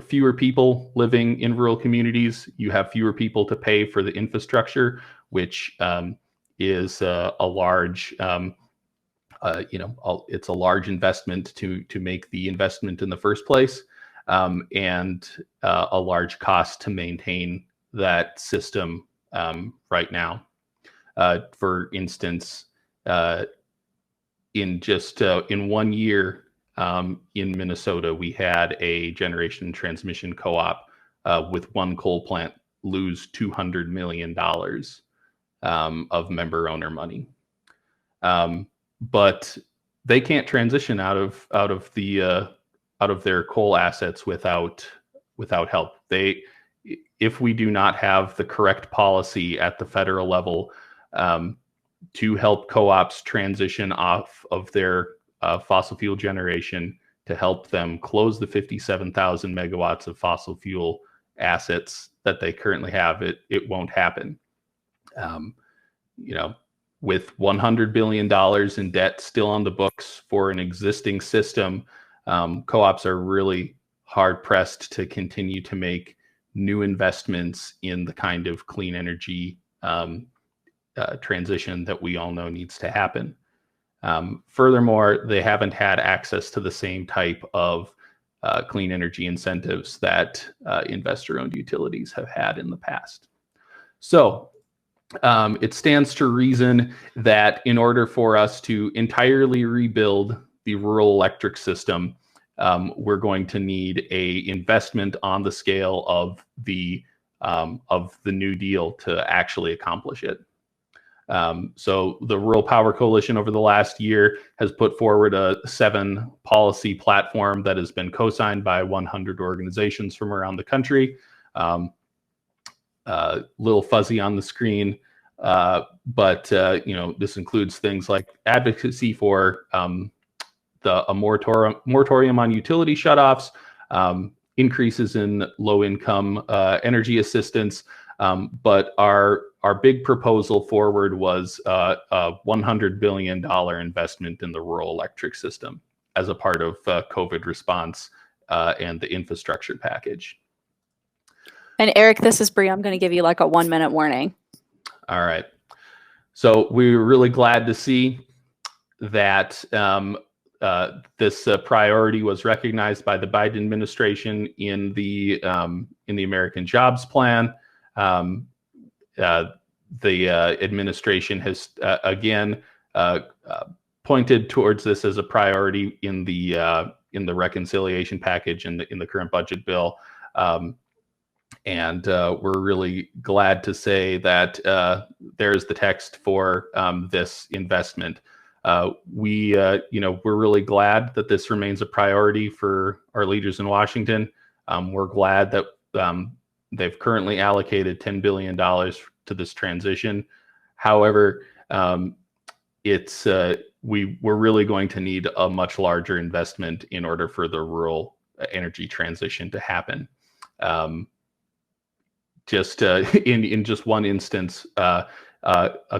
fewer people living in rural communities. You have fewer people to pay for the infrastructure, which is a large, it's a large investment to make the investment in the first place, and a large cost to maintain that system right now. For instance, in 1 year in Minnesota, we had a generation transmission co-op with 1 coal plant lose $200 million of member owner money. But they can't transition out of their coal assets without help. If we do not have the correct policy at the federal level to help co-ops transition off of their fossil fuel generation, to help them close the 57,000 megawatts of fossil fuel assets that they currently have, it won't happen. With $100 billion in debt still on the books for an existing system, co-ops are really hard pressed to continue to make new investments in the kind of clean energy transition that we all know needs to happen. Furthermore, they haven't had access to the same type of clean energy incentives that investor-owned utilities have had in the past. So it stands to reason that in order for us to entirely rebuild the rural electric system, we're going to need a investment on the scale of the New Deal to actually accomplish it. So the Rural Power Coalition over the last year has put forward a 7 policy platform that has been co-signed by 100 organizations from around the country. Little fuzzy on the screen, but this includes things like advocacy for a moratorium on utility shutoffs, increases in low-income energy assistance, but our big proposal forward was a $100 billion investment in the rural electric system as a part of COVID response and the infrastructure package. And Eric, this is Bree. I'm going to give you like a 1-minute warning. All right. So we were really glad to see that this priority was recognized by the Biden administration in the American Jobs Plan. The administration has again pointed towards this as a priority in the reconciliation package in the current budget bill, and we're really glad to say that there's the text for this investment. We're really glad that this remains a priority for our leaders in Washington. We're glad that they've currently allocated $10 billion to this transition. However, we're really going to need a much larger investment in order for the rural energy transition to happen. Just in just one instance, a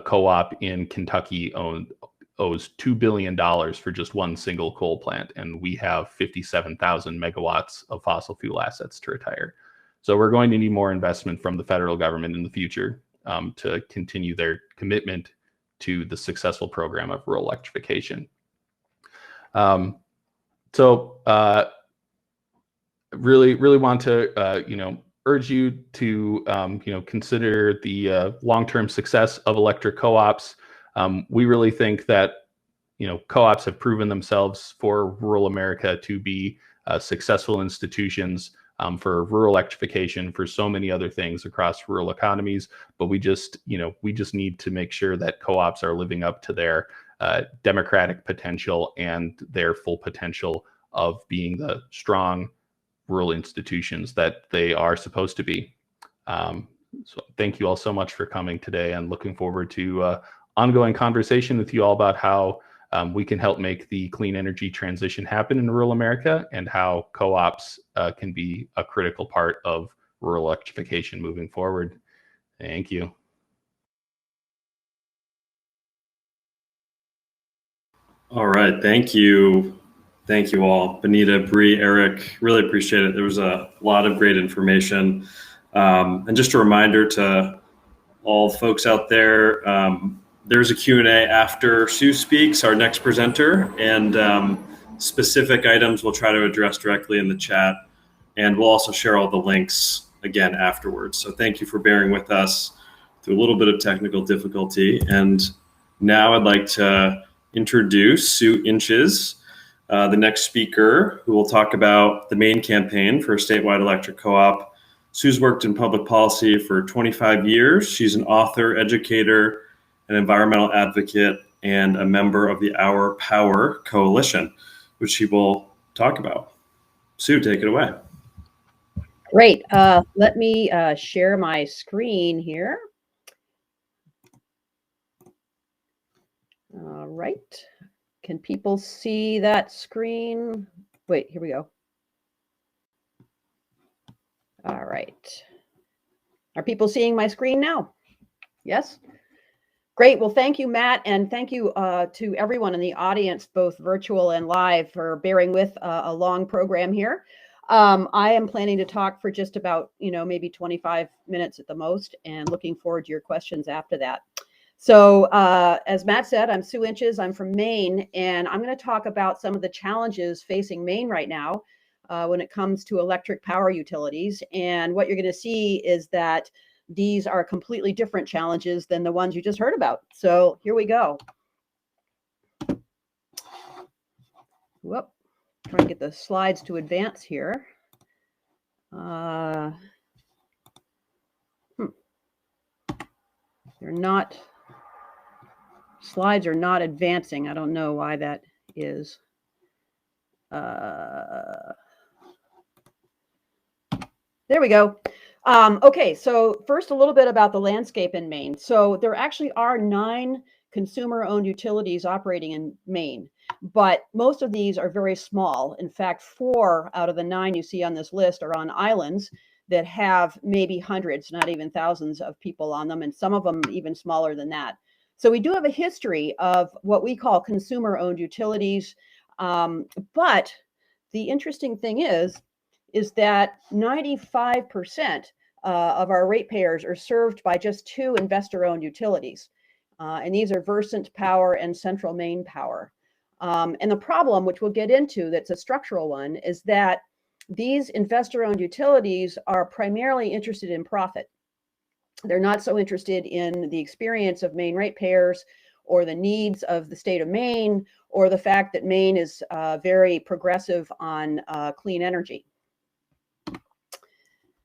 co-op in Kentucky owes $2 billion for just one single coal plant, and we have 57,000 megawatts of fossil fuel assets to retire. So we're going to need more investment from the federal government in the future to continue their commitment to the successful program of rural electrification. Really want to urge you to consider the long-term success of electric co-ops. We really think that co-ops have proven themselves for rural America to be successful institutions for rural electrification, for so many other things across rural economies. But we just need to make sure that co-ops are living up to their democratic potential and their full potential of being the strong rural institutions that they are supposed to be. So thank you all so much for coming today, and looking forward to ongoing conversation with you all about how we can help make the clean energy transition happen in rural America, and how co-ops can be a critical part of rural electrification moving forward. Thank you. All right, thank you. Thank you all. Benita, Bree, Eric, really appreciate it. There was a lot of great information. And just a reminder to all folks out there, there's a Q&A after Sue speaks, our next presenter, and specific items we'll try to address directly in the chat. And we'll also share all the links again afterwards. So thank you for bearing with us through a little bit of technical difficulty. And now I'd like to introduce Sue Inches, the next speaker, who will talk about the Maine campaign for a statewide electric co-op. Sue's worked in public policy for 25 years. She's an author, educator, an environmental advocate, and a member of the Our Power Coalition, which she will talk about. Sue, take it away. Great. Let me share my screen here. All right. Can people see that screen? Wait, here we go. All right. Are people seeing my screen now? Yes? Great. Well, thank you, Matt, and thank you to everyone in the audience, both virtual and live, for bearing with a long program here. I am planning to talk for just about, maybe 25 minutes at the most, and looking forward to your questions after that. So as Matt said, I'm Sue Inches. I'm from Maine, and I'm going to talk about some of the challenges facing Maine right now when it comes to electric power utilities. And what you're going to see is that these are completely different challenges than the ones you just heard about. So here we go. Whoop, trying to get the slides to advance here. Slides are not advancing. I don't know why that is. There we go. Okay, so first a little bit about the landscape in Maine. So there actually are 9 consumer-owned utilities operating in Maine, but most of these are very small. In fact, 4 out of the 9 you see on this list are on islands that have maybe hundreds, not even thousands of people on them, and some of them even smaller than that. So we do have a history of what we call consumer-owned utilities, but the interesting thing is that 95% of our ratepayers are served by just 2 investor-owned utilities. And these are Versant Power and Central Maine Power. And the problem, which we'll get into, that's a structural one, is that these investor-owned utilities are primarily interested in profit. They're not so interested in the experience of Maine ratepayers, or the needs of the state of Maine, or the fact that Maine is very progressive on clean energy.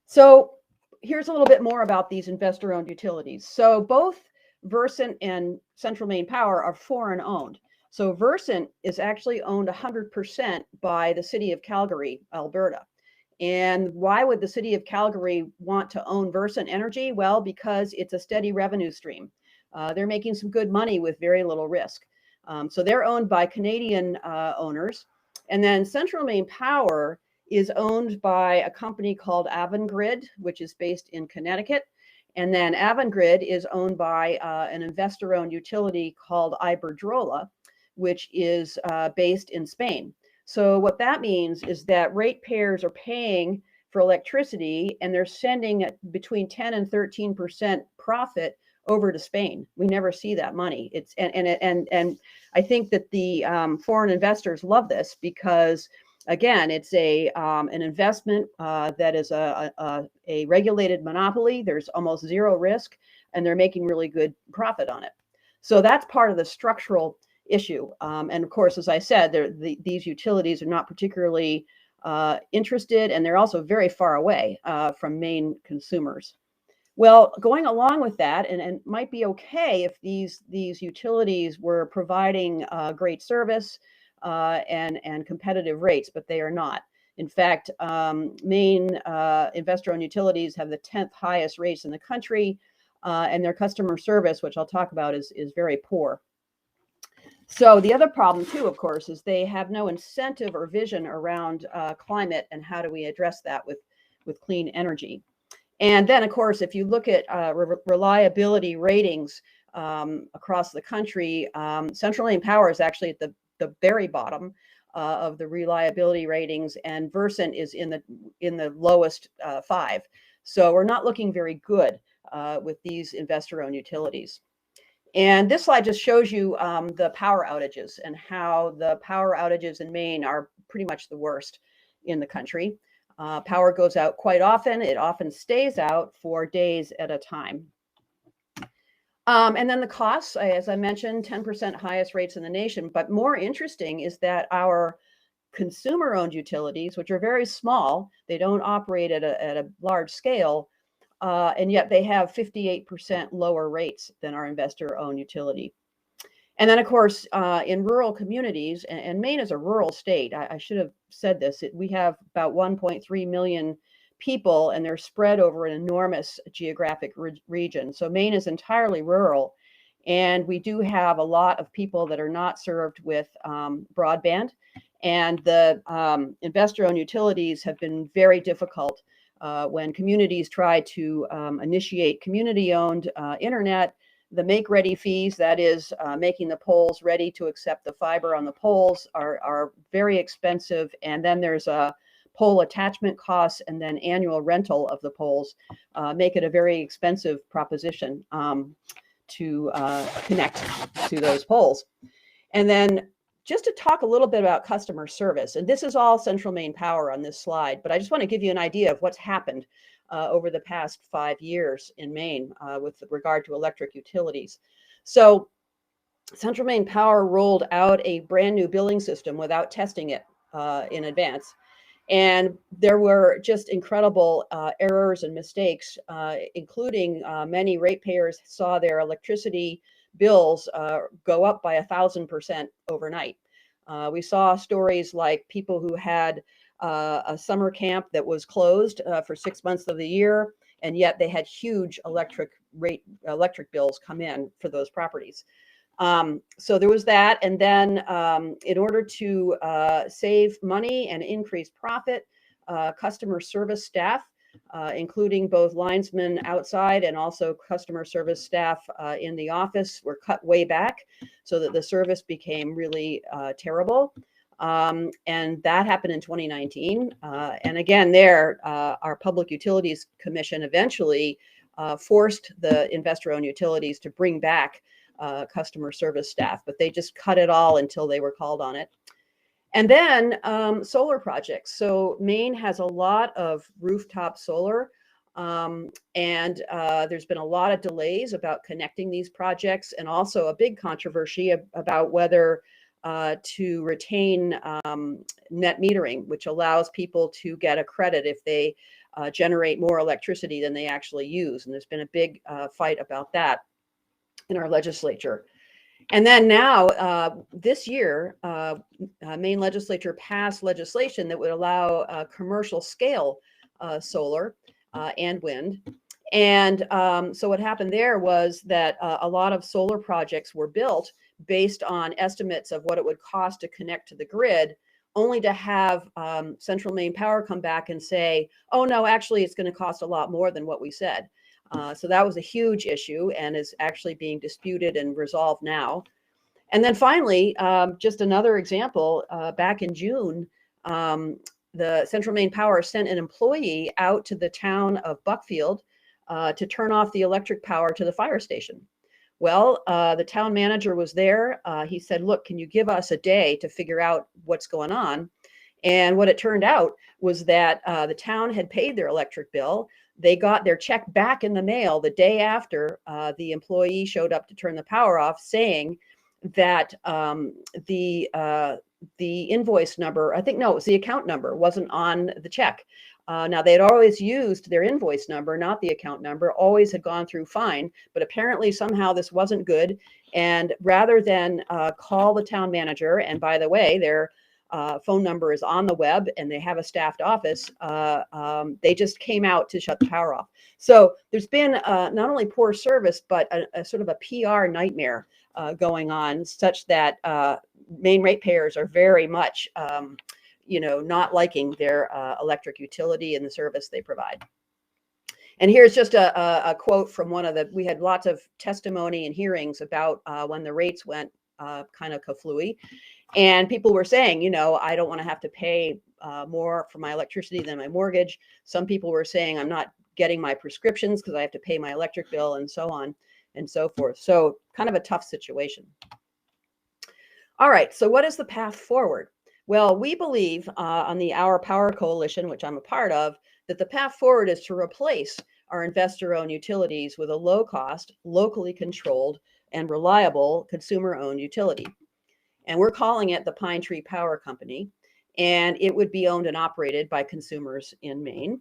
So here's a little bit more about these investor-owned utilities. So both Versant and Central Maine Power are foreign owned. So Versant is actually owned 100% by the city of Calgary, Alberta. And why would the city of Calgary want to own Versant Energy? Well, because it's a steady revenue stream. They're making some good money with very little risk. So they're owned by Canadian owners. And then Central Maine Power is owned by a company called Avangrid, which is based in Connecticut. And then Avangrid is owned by an investor-owned utility called Iberdrola, which is based in Spain. So what that means is that ratepayers are paying for electricity, and they're sending between 10 and 13% profit over to Spain. We never see that money. It's and I think that the foreign investors love this because, again, it's an investment that is a regulated monopoly. There's almost zero risk, and they're making really good profit on it. So that's part of the structural issue. And of course, as I said, these utilities are not particularly interested, and they're also very far away from Maine consumers. Well, going along with that, and might be okay if these utilities were providing great service and competitive rates, but they are not. In fact, Maine investor-owned utilities have the 10th highest rates in the country, and their customer service, which I'll talk about, is very poor. So the other problem too, of course, is they have no incentive or vision around climate and how do we address that with clean energy. And then, of course, if you look at reliability ratings across the country, Central Maine Power is actually at the very bottom of the reliability ratings, and Versant is in the lowest 5. So we're not looking very good with these investor-owned utilities. And this slide just shows you the power outages and how the power outages in Maine are pretty much the worst in the country. Power goes out quite often. It often stays out for days at a time. And then the costs, as I mentioned, 10% highest rates in the nation. But more interesting is that our consumer-owned utilities, which are very small, they don't operate at a large scale, and yet they have 58% lower rates than our investor-owned utility. And then, of course, in rural communities, and Maine is a rural state, I should have said this, we have about 1.3 million people, and they're spread over an enormous geographic region. So Maine is entirely rural, and we do have a lot of people that are not served with broadband. And the investor-owned utilities have been very difficult when communities try to initiate community-owned internet. The make-ready fees, that is making the poles ready to accept the fiber on the poles, are very expensive. And then there's a pole attachment costs, and then annual rental of the poles make it a very expensive proposition to connect to those poles. And then just to talk a little bit about customer service, and this is all Central Maine Power on this slide, but I just want to give you an idea of what's happened over the past 5 years in Maine with regard to electric utilities. So Central Maine Power rolled out a brand new billing system without testing it in advance. And there were just incredible errors and mistakes, including many ratepayers saw their electricity bills go up by 1,000% overnight. We saw stories like people who had a summer camp that was closed for 6 months of the year, and yet they had huge electric bills come in for those properties. So there was that. And then in order to save money and increase profit, customer service staff, including both linesmen outside and also customer service staff in the office, were cut way back so that the service became really terrible. And that happened in 2019. And again, our Public Utilities Commission eventually forced the investor-owned utilities to bring back customer service staff, but they just cut it all until they were called on it. And then solar projects. So Maine has a lot of rooftop solar, and there's been a lot of delays about connecting these projects, and also a big controversy about whether to retain net metering, which allows people to get a credit if they generate more electricity than they actually use. And there's been a big fight about that in our legislature. And then now, this year, Maine legislature passed legislation that would allow commercial scale solar and wind. And so what happened there was that a lot of solar projects were built, based on estimates of what it would cost to connect to the grid, only to have Central Maine Power come back and say, oh, no, actually, it's going to cost a lot more than what we said. So that was a huge issue and is actually being disputed and resolved now. And then finally, just another example, back in June, the Central Maine Power sent an employee out to the town of Buckfield to turn off the electric power to the fire station. Well, the town manager was there. He said, look, can you give us a day to figure out what's going on? And what it turned out was that the town had paid their electric bill. They got their check back in the mail the day after the employee showed up to turn the power off, saying that the invoice number, I think, no, it was the account number, wasn't on the check. Now, they had always used their invoice number, not the account number, always had gone through fine, but apparently somehow this wasn't good. And rather than call the town manager, and by the way, their phone number is on the web and they have a staffed office, they just came out to shut the power off. So there's been not only poor service, but a sort of a PR nightmare going on, such that Maine ratepayers are very much not liking their electric utility and the service they provide. And here's just a quote from we had lots of testimony and hearings about when the rates went kind of kaflooey. And people were saying, I don't want to have to pay more for my electricity than my mortgage. Some people were saying, I'm not getting my prescriptions because I have to pay my electric bill, and so on and so forth. So kind of a tough situation. All right, so what is the path forward? Well, we believe on the Our Power Coalition, which I'm a part of, that the path forward is to replace our investor-owned utilities with a low-cost, locally controlled, and reliable consumer-owned utility. And we're calling it the Pine Tree Power Company, and it would be owned and operated by consumers in Maine.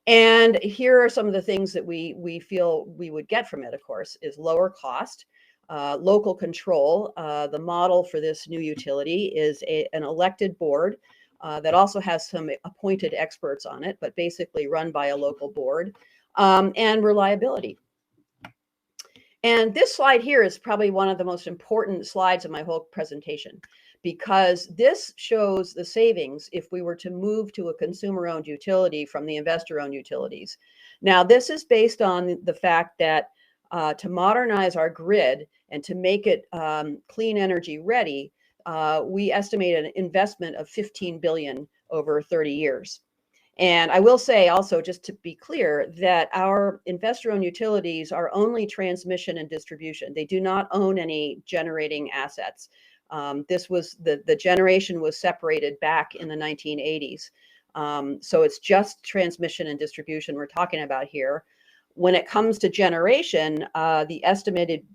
And here are some of the things that we feel we would get from it, of course, is lower cost, local control. The model for this new utility is an elected board that also has some appointed experts on it, but basically run by a local board, and reliability. And this slide here is probably one of the most important slides of my whole presentation, because this shows the savings if we were to move to a consumer-owned utility from the investor-owned utilities. Now, this is based on the fact that to modernize our grid and to make it clean energy ready, we estimate an investment of $15 billion over 30 years. And I will say also, just to be clear, that our investor-owned utilities are only transmission and distribution. They do not own any generating assets. This was the generation was separated back in the 1980s. So it's just transmission and distribution we're talking about here. When it comes to generation, the estimated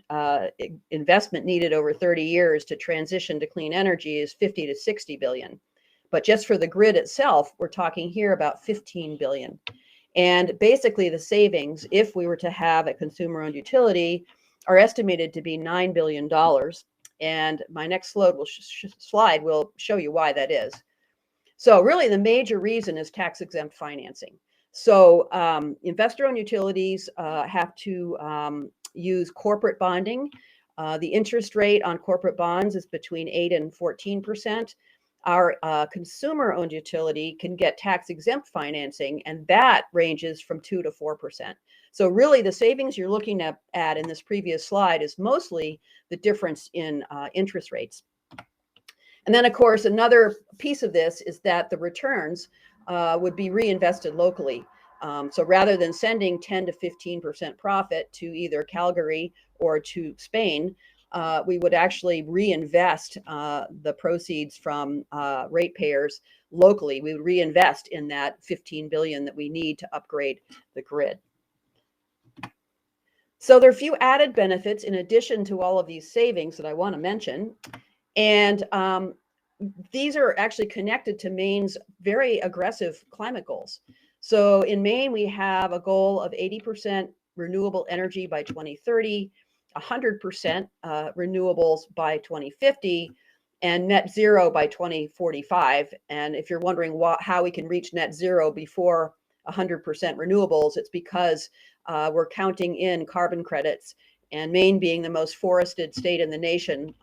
investment needed over 30 years to transition to clean energy is 50 to 60 billion. But just for the grid itself, we're talking here about 15 billion. And basically the savings, if we were to have a consumer-owned utility, are estimated to be $9 billion. And my next slide will show you why that is. So really the major reason is tax-exempt financing. So investor-owned utilities have to use corporate bonding. The interest rate on corporate bonds is between 8 and 14%. Our consumer-owned utility can get tax-exempt financing, and that ranges from 2 to 4%. So really the savings you're looking at in this previous slide is mostly the difference in interest rates. And then, of course, another piece of this is that the returns would be reinvested locally. So rather than sending 10 to 15% profit to either Calgary or to Spain, we would actually reinvest the proceeds from ratepayers locally. We would reinvest in that 15 billion that we need to upgrade the grid. So there are a few added benefits in addition to all of these savings that I want to mention. And these are actually connected to Maine's very aggressive climate goals. So in Maine, we have a goal of 80% renewable energy by 2030, 100% renewables by 2050, and net zero by 2045. And if you're wondering how we can reach net zero before 100% renewables, it's because we're counting in carbon credits And Maine being the most forested state in the nation,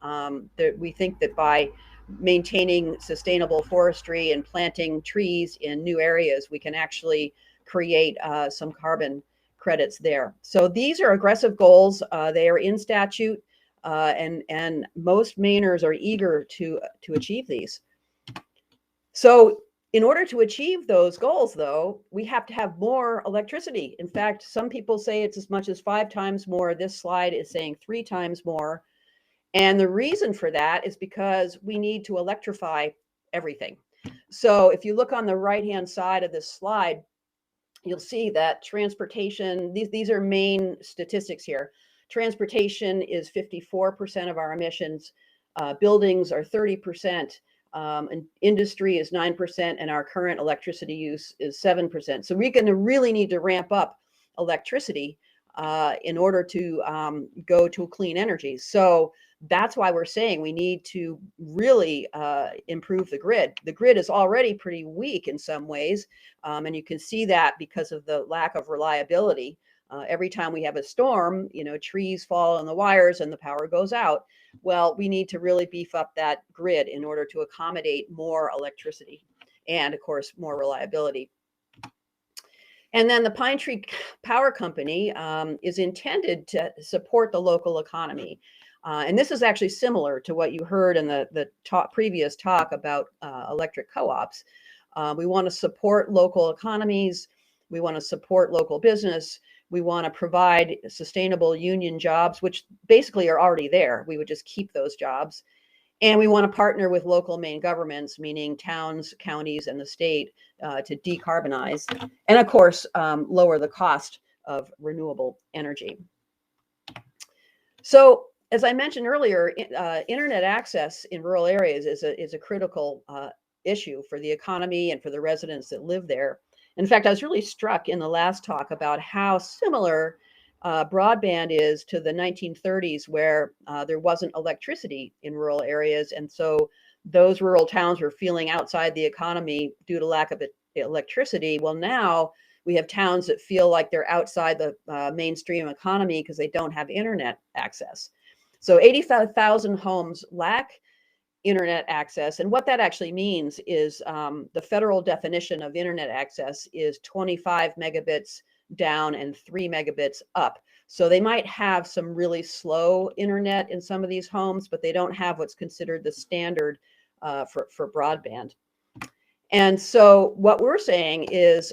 we think that by maintaining sustainable forestry and planting trees in new areas, we can actually create some carbon credits there. So these are aggressive goals. They are in statute, and most Mainers are eager to achieve these. So in order to achieve those goals, though, we have to have more electricity. In fact, some people say it's as much as 5 times more. This slide is saying 3 times more. And the reason for that is because we need to electrify everything. So if you look on the right-hand side of this slide, you'll see that transportation, these are Maine statistics here. Transportation is 54% of our emissions. Buildings are 30%. And industry is 9%, and our current electricity use is 7%. So we're going to really need to ramp up electricity in order to go to clean energy. So that's why we're saying we need to really improve the grid. The grid is already pretty weak in some ways, and you can see that because of the lack of reliability. Every time we have a storm, trees fall on the wires and the power goes out. Well, we need to really beef up that grid in order to accommodate more electricity and, of course, more reliability. And then the Pine Tree Power Company is intended to support the local economy. And this is actually similar to what you heard in the previous talk about electric co-ops. We want to support local economies. We want to support local business. We want to provide sustainable union jobs, which basically are already there. We would just keep those jobs. And we want to partner with local Maine governments, meaning towns, counties, and the state to decarbonize. And of course, lower the cost of renewable energy. So as I mentioned earlier, internet access in rural areas is a critical issue for the economy and for the residents that live there. In fact, I was really struck in the last talk about how similar broadband is to the 1930s, where there wasn't electricity in rural areas. And so those rural towns were feeling outside the economy due to lack of electricity. Well, now we have towns that feel like they're outside the mainstream economy because they don't have internet access. So 85,000 homes lack internet access. And what that actually means is the federal definition of internet access is 25 megabits down and 3 megabits up. So they might have some really slow internet in some of these homes, but they don't have what's considered the standard for broadband. And so what we're saying is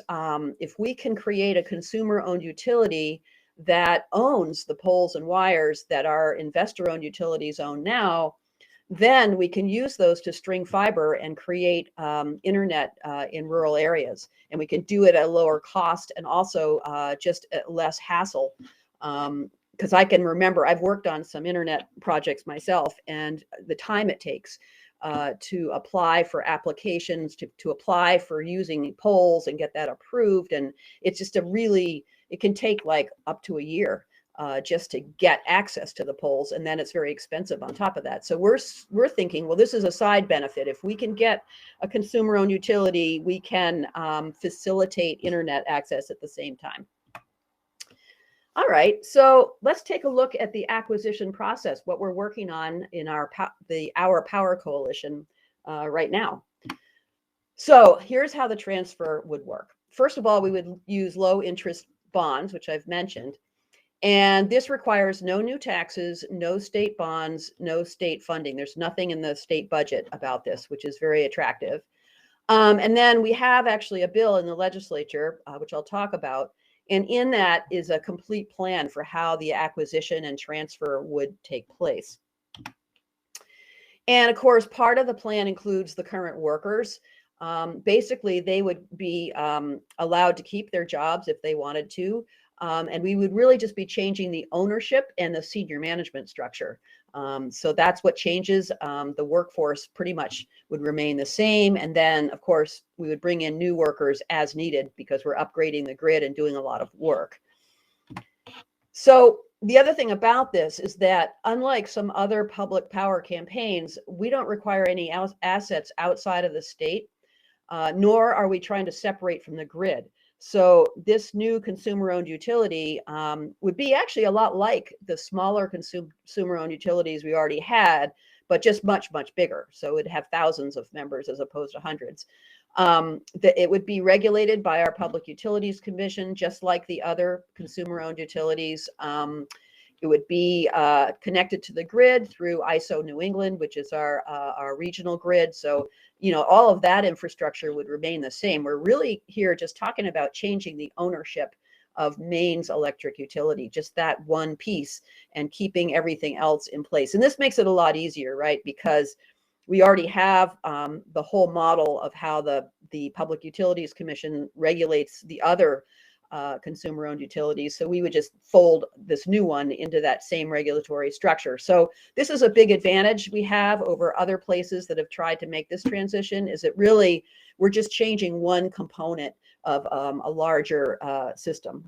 if we can create a consumer-owned utility that owns the poles and wires that our investor-owned utilities own now, then we can use those to string fiber and create internet in rural areas. And we can do it at a lower cost and also just at less hassle. Because I can remember, I've worked on some internet projects myself, and the time it takes to apply for applications, to apply for using poles and get that approved. And it's just it can take like up to a year. Just to get access to the poles, and then it's very expensive on top of that. So we're thinking, well, this is a side benefit. If we can get a consumer-owned utility, we can facilitate internet access at the same time. All right, so let's take a look at the acquisition process, what we're working on in our Power Coalition right now. So here's how the transfer would work. First of all, we would use low interest bonds, which I've mentioned. And this requires no new taxes, no state bonds, no state funding. There's nothing in the state budget about this, which is very attractive. And then we have actually a bill in the legislature, which I'll talk about. And in that is a complete plan for how the acquisition and transfer would take place. And of course, part of the plan includes the current workers. Basically, they would be allowed to keep their jobs if they wanted to. And we would really just be changing the ownership and the senior management structure. So that's what changes. The workforce pretty much would remain the same. And then, of course, we would bring in new workers as needed because we're upgrading the grid and doing a lot of work. So the other thing about this is that unlike some other public power campaigns, we don't require any assets outside of the state, nor are we trying to separate from the grid. So this new consumer-owned utility would be actually a lot like the smaller consumer-owned utilities we already had, but just much, much bigger. So it would have thousands of members as opposed to hundreds. It would be regulated by our Public Utilities Commission, just like the other consumer-owned utilities. It would be connected to the grid through ISO New England, which is our regional grid. So, all of that infrastructure would remain the same. We're really here just talking about changing the ownership of Maine's electric utility, just that one piece, and keeping everything else in place. And this makes it a lot easier, right? Because we already have the whole model of how the Public Utilities Commission regulates the other consumer-owned utilities. So we would just fold this new one into that same regulatory structure. So this is a big advantage we have over other places that have tried to make this transition, is it really, we're just changing one component of a larger system.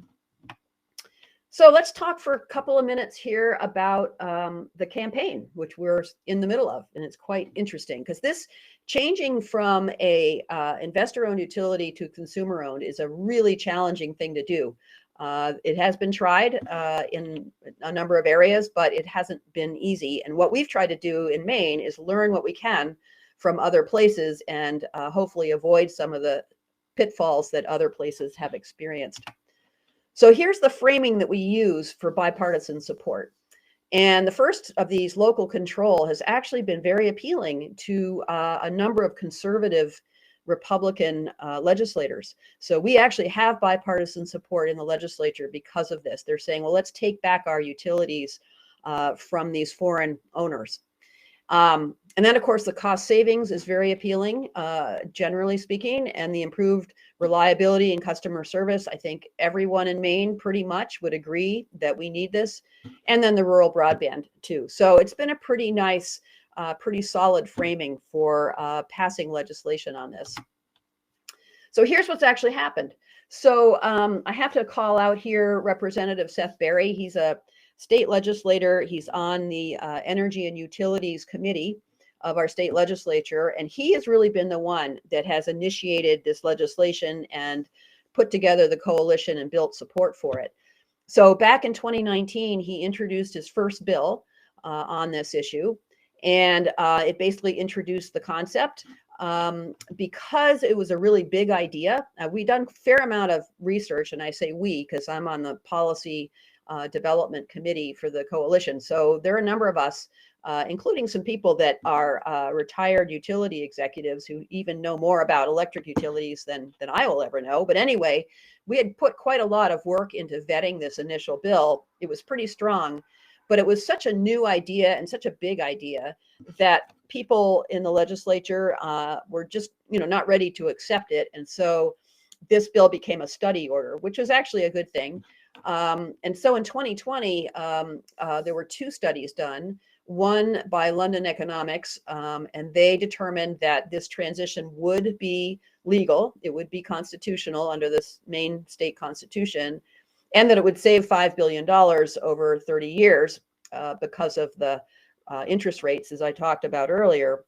So let's talk for a couple of minutes here about the campaign, which we're in the middle of. And it's quite interesting because this changing from a investor-owned utility to consumer-owned is a really challenging thing to do. It has been tried in a number of areas, but it hasn't been easy. And what we've tried to do in Maine is learn what we can from other places and hopefully avoid some of the pitfalls that other places have experienced. So here's the framing that we use for bipartisan support. And the first of these, local control, has actually been very appealing to a number of conservative Republican legislators. So we actually have bipartisan support in the legislature because of this. They're saying, well, let's take back our utilities from these foreign owners. And then, of course, the cost savings is very appealing, generally speaking, and the improved reliability and customer service. I think everyone in Maine pretty much would agree that we need this. And then the rural broadband, too. So it's been a pretty nice, pretty solid framing for passing legislation on this. So here's what's actually happened. So I have to call out here Representative Seth Berry. He's a state legislator. He's on the Energy and Utilities Committee of our state legislature. And he has really been the one that has initiated this legislation and put together the coalition and built support for it. So back in 2019, he introduced his first bill on this issue. And it basically introduced the concept because it was a really big idea. We've done a fair amount of research, and I say we because I'm on the policy development committee for the coalition. So there are a number of us, including some people that are retired utility executives who even know more about electric utilities than I will ever know. But anyway, we had put quite a lot of work into vetting this initial bill. It was pretty strong, but it was such a new idea and such a big idea that people in the legislature were just, not ready to accept it. And so this bill became a study order, which was actually a good thing. And so in 2020, there were two studies done, one by London Economics, and they determined that this transition would be legal. It would be constitutional under this Maine state constitution, and that it would save $5 billion over 30 years because of the interest rates, as I talked about earlier.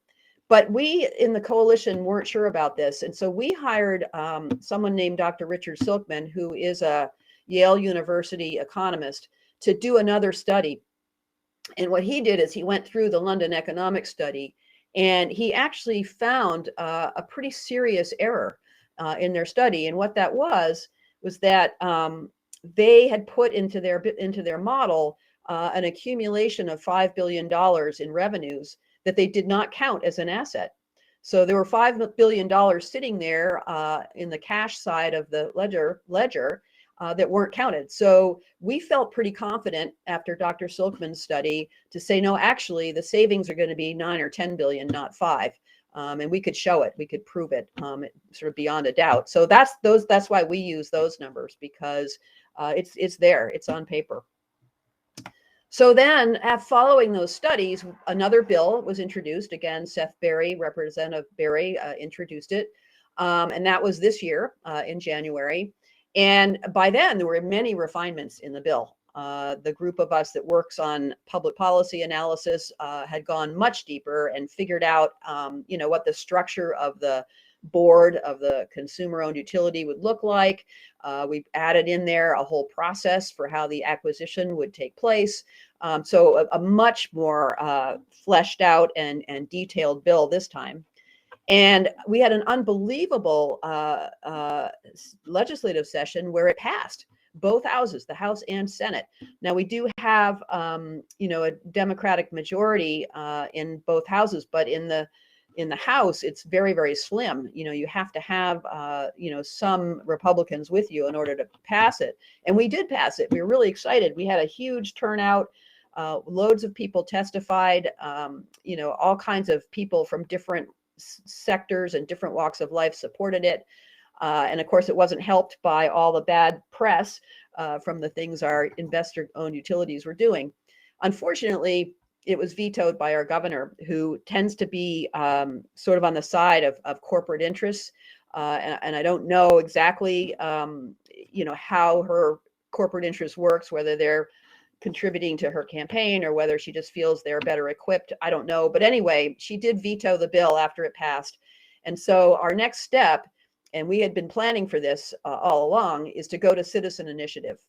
But we in the coalition weren't sure about this. And so we hired someone named Dr. Richard Silkman, who is a Yale University economist, to do another study. And what he did is he went through the London Economics study, and he actually found a pretty serious error in their study. And what that was that they had put into their model an accumulation of $5 billion in revenues that they did not count as an asset. So there were $5 billion sitting there in the cash side of the ledger that weren't counted. So we felt pretty confident after Dr. Silkman's study to say, no, actually the savings are going to be 9 or 10 billion, not 5. And we could show it, we could prove it sort of beyond a doubt. So that's why we use those numbers, because it's there, it's on paper. So then, following those studies, another bill was introduced. Again, Seth Berry, Representative Berry, introduced it. And that was this year in January. And by then, there were many refinements in the bill. The group of us that works on public policy analysis had gone much deeper and figured out, what the structure of the board of the consumer-owned utility would look like. We've added in there a whole process for how the acquisition would take place. So a much more fleshed out and detailed bill this time. And we had an unbelievable legislative session where it passed both houses, the House and Senate. Now we do have, a Democratic majority in both houses, but in the House, it's very, very slim. You have to have, some Republicans with you in order to pass it. And we did pass it. We were really excited. We had a huge turnout. Loads of people testified. All kinds of people from different sectors and different walks of life supported it. And of course, it wasn't helped by all the bad press from the things our investor-owned utilities were doing. Unfortunately, it was vetoed by our governor, who tends to be sort of on the side of corporate interests. And I don't know exactly, how her corporate interest works, whether they're contributing to her campaign or whether she just feels they're better equipped. I don't know. But anyway, she did veto the bill after it passed. And so our next step, and we had been planning for this all along, is to go to citizen initiative.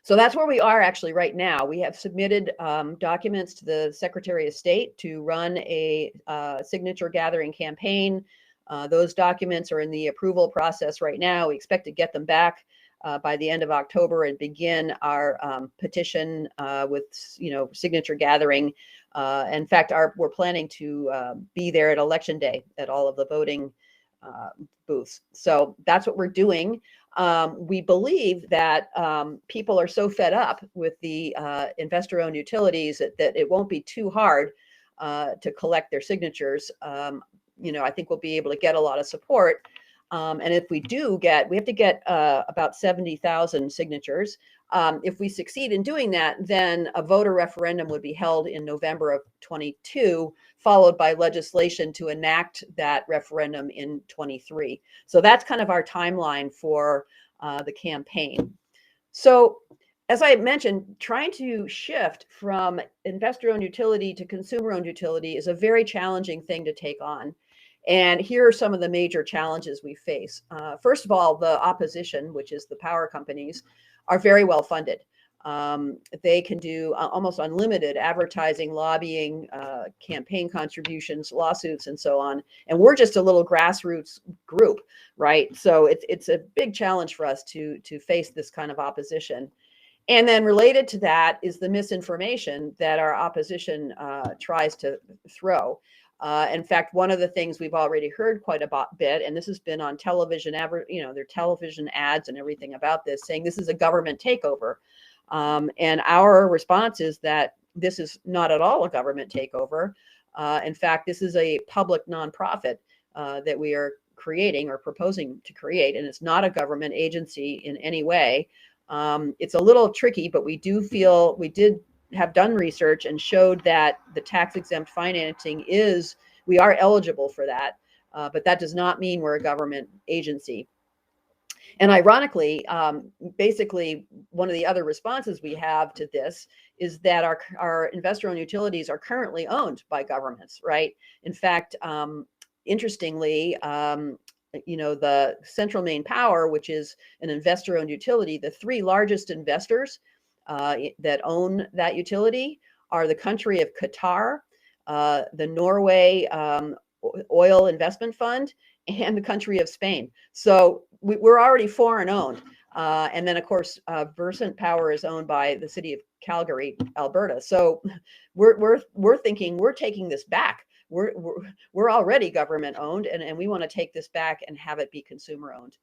So that's where we are actually right now. We have submitted documents to the Secretary of State to run a signature gathering campaign. Those documents are in the approval process right now. We expect to get them back by the end of October and begin our petition with, signature gathering. In fact, we're planning to be there at Election Day at all of the voting booths. So that's what we're doing. We believe that people are so fed up with the investor-owned utilities that it won't be too hard to collect their signatures. I think we'll be able to get a lot of support. And if we have to get about 70,000 signatures. If we succeed in doing that, then a voter referendum would be held in November of 22, followed by legislation to enact that referendum in 23. So that's kind of our timeline for the campaign. So as I mentioned, trying to shift from investor-owned utility to consumer-owned utility is a very challenging thing to take on. And here are some of the major challenges we face. First of all, the opposition, which is the power companies, are very well funded. They can do almost unlimited advertising, lobbying, campaign contributions, lawsuits, and so on. And we're just a little grassroots group, right? So it's a big challenge for us to face this kind of opposition. And then related to that is the misinformation that our opposition tries to throw. In fact, one of the things we've already heard quite a bit, and this has been on television, their television ads and everything about this, saying this is a government takeover. And our response is that this is not at all a government takeover. In fact, this is a public nonprofit that we are creating or proposing to create, and it's not a government agency in any way. It's a little tricky, but we did have done research and showed that the tax exempt financing we are eligible for that, but that does not mean we're a government agency. And ironically, basically, one of the other responses we have to this is that our investor-owned utilities are currently owned by governments, right? In fact, interestingly, the Central Maine Power, which is an investor-owned utility, the three largest investors that own that utility are the country of Qatar, the Norway Oil Investment Fund, and the country of Spain. So we're already foreign owned. And then, of course, Versant Power is owned by the city of Calgary, Alberta. So we're thinking we're taking this back. We're already government owned, and we want to take this back and have it be consumer owned.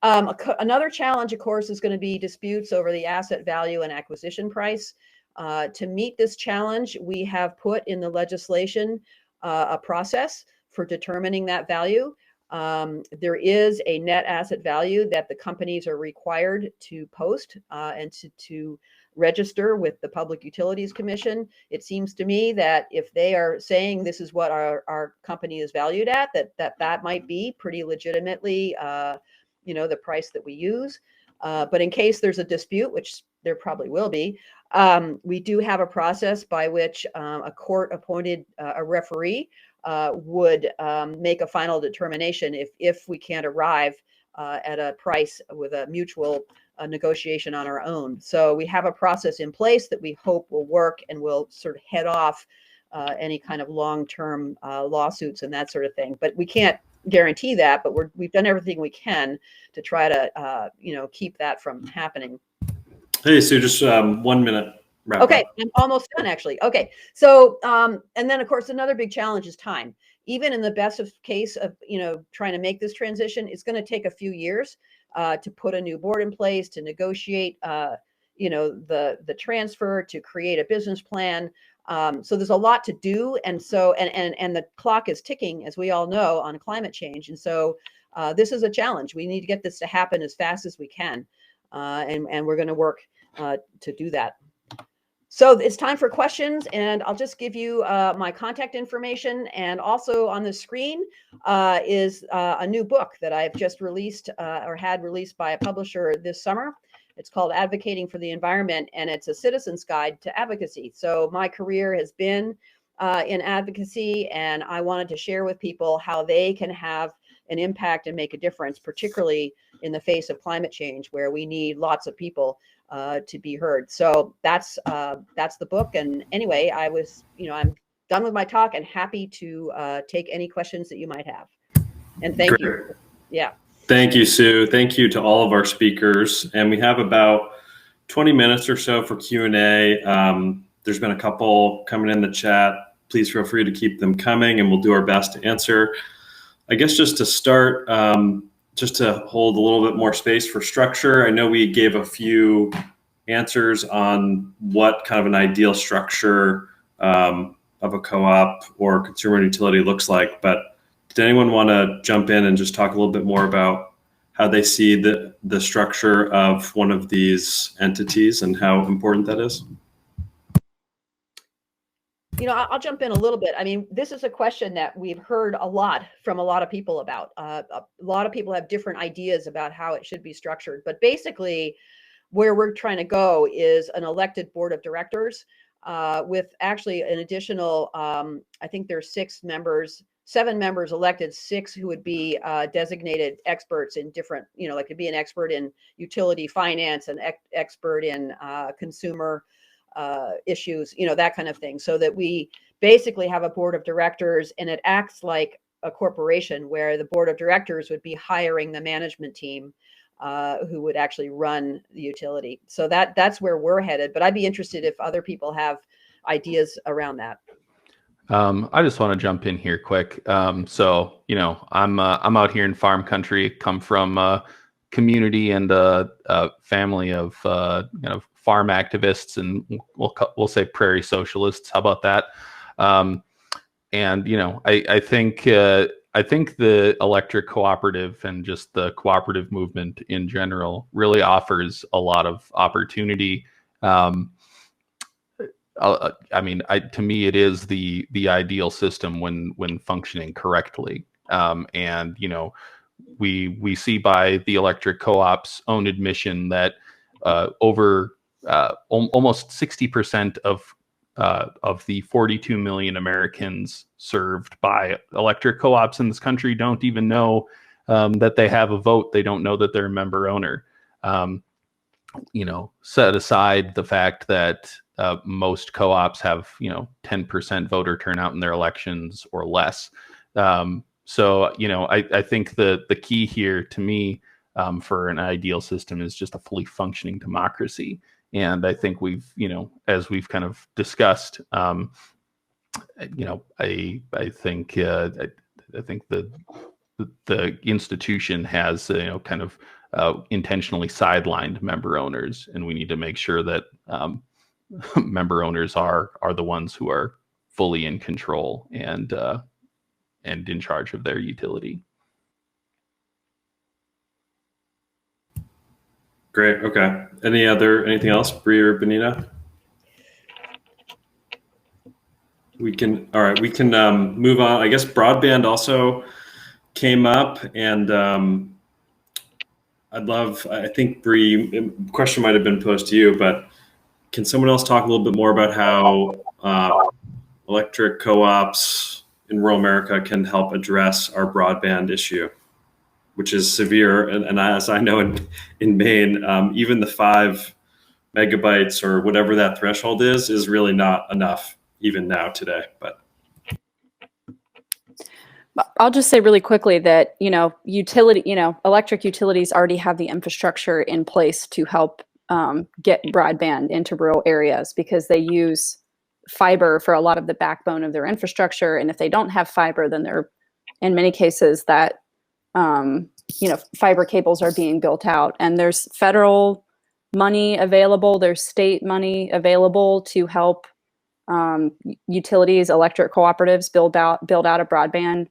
Another challenge, of course, is going to be disputes over the asset value and acquisition price. To meet this challenge, we have put in the legislation a process for determining that value. There is a net asset value that the companies are required to post and to register with the Public Utilities Commission. It seems to me that if they are saying this is what our company is valued at, that might be pretty legitimately the price that we use. But in case there's a dispute, which there probably will be, we do have a process by which a court appointed a referee would make a final determination if we can't arrive at a price with a mutual negotiation on our own. So we have a process in place that we hope will work and will sort of head off any kind of long-term lawsuits and that sort of thing. But we can't guarantee that, but we've done everything we can to try to keep that from happening. Hey, Sue, just 1 minute. Okay, I'm almost done actually. Okay, so and then of course another big challenge is time. Even in the best of case of trying to make this transition, it's going to take a few years to put a new board in place, to negotiate the transfer, to create a business plan. So there's a lot to do, and so and the clock is ticking, as we all know, on climate change. And so this is a challenge. We need to get this to happen as fast as we can, and we're going to work to do that. So it's time for questions, and I'll just give you my contact information. And also on the screen is a new book that I've just released or had released by a publisher this summer. It's called Advocating for the Environment, and it's a citizen's guide to advocacy. So my career has been in advocacy, and I wanted to share with people how they can have an impact and make a difference, particularly in the face of climate change, where we need lots of people to be heard. So that's the book. And anyway, I'm done with my talk and happy to take any questions that you might have. And thank you. Yeah. Thank you, Sue. Thank you to all of our speakers. And we have about 20 minutes or so for Q&A. There's been a couple coming in the chat. Please feel free to keep them coming, and we'll do our best to answer. I guess just to start, just to hold a little bit more space for structure, I know we gave a few answers on what kind of an ideal structure of a co-op or consumer utility looks like, but did anyone want to jump in and just talk a little bit more about how they see the structure of one of these entities and how important that is? I'll jump in a little bit. I mean, this is a question that we've heard a lot from a lot of people about. A lot of people have different ideas about how it should be structured. But basically, where we're trying to go is an elected board of directors with actually an additional, I think there's 7 members elected, 6 who would be designated experts in different, like could be an expert in utility finance, an expert in consumer issues, that kind of thing, so that we basically have a board of directors, and it acts like a corporation where the board of directors would be hiring the management team who would actually run the utility. So that's where we're headed. But I'd be interested if other people have ideas around that. I just want to jump in here quick. So, I'm out here in farm country, come from a community and a family of, farm activists, and we'll say prairie socialists. How about that? And, I think the electric cooperative and just the cooperative movement in general really offers a lot of opportunity. To me, it is the ideal system when functioning correctly. And we see by the electric co-op's own admission that over almost 60% of the 42 million Americans served by electric co-ops in this country don't even know that they have a vote. They don't know that they're a member owner. Set aside the fact that most co-ops have 10% voter turnout in their elections or less. So I think the key here to me for an ideal system is just a fully functioning democracy. And I think we've as we've kind of discussed, I think the institution has kind of intentionally sidelined member owners, and we need to make sure that member owners are the ones who are fully in control and in charge of their utility. Great. Okay. Anything else, Bree or Benita? We can move on. I guess broadband also came up, and I think Bree, question might have been posed to you, but can someone else talk a little bit more about how electric co-ops in rural America can help address our broadband issue, which is severe? And as I know in Maine, even the 5 megabytes or whatever that threshold is really not enough even now today. But I'll just say really quickly that, electric utilities already have the infrastructure in place to help get broadband into rural areas, because they use fiber for a lot of the backbone of their infrastructure. And if they don't have fiber, then they're, in many cases, that, fiber cables are being built out. And there's federal money available, there's state money available to help utilities, electric cooperatives build out a broadband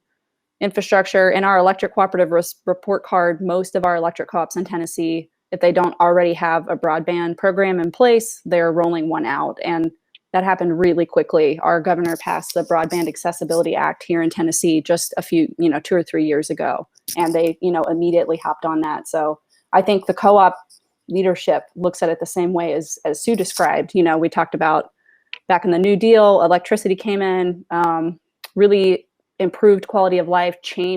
infrastructure. In our electric cooperative report card, most of our electric co-ops in Tennessee, if they don't already have a broadband program in place, they're rolling one out. And that happened really quickly. Our governor passed the Broadband Accessibility Act here in Tennessee just a few, 2 or 3 years ago. And they, immediately hopped on that. So I think the co-op leadership looks at it the same way as Sue described. We talked about back in the New Deal, electricity came in, really improved quality of life,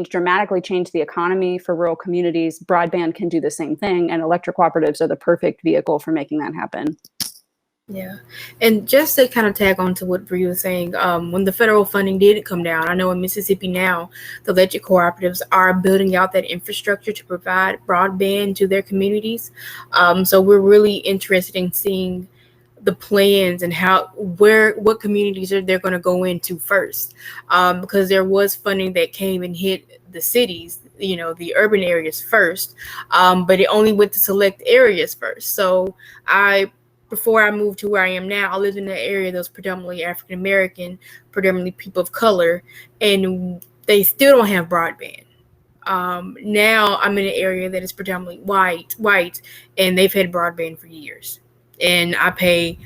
dramatically changed the economy for rural communities. Broadband can do the same thing, and electric cooperatives are the perfect vehicle for making that happen. Yeah. And just to kind of tag on to what Bree was saying, when the federal funding did come down, I know in Mississippi now, the electric cooperatives are building out that infrastructure to provide broadband to their communities. So we're really interested in seeing the plans and what communities they're going to go into first, because there was funding that came and hit the cities, the urban areas first, but it only went to select areas first. So before I moved to where I am now, I lived in an area that was predominantly African American, predominantly people of color, and they still don't have broadband. Now I'm in an area that is predominantly white, and they've had broadband for years. And I pay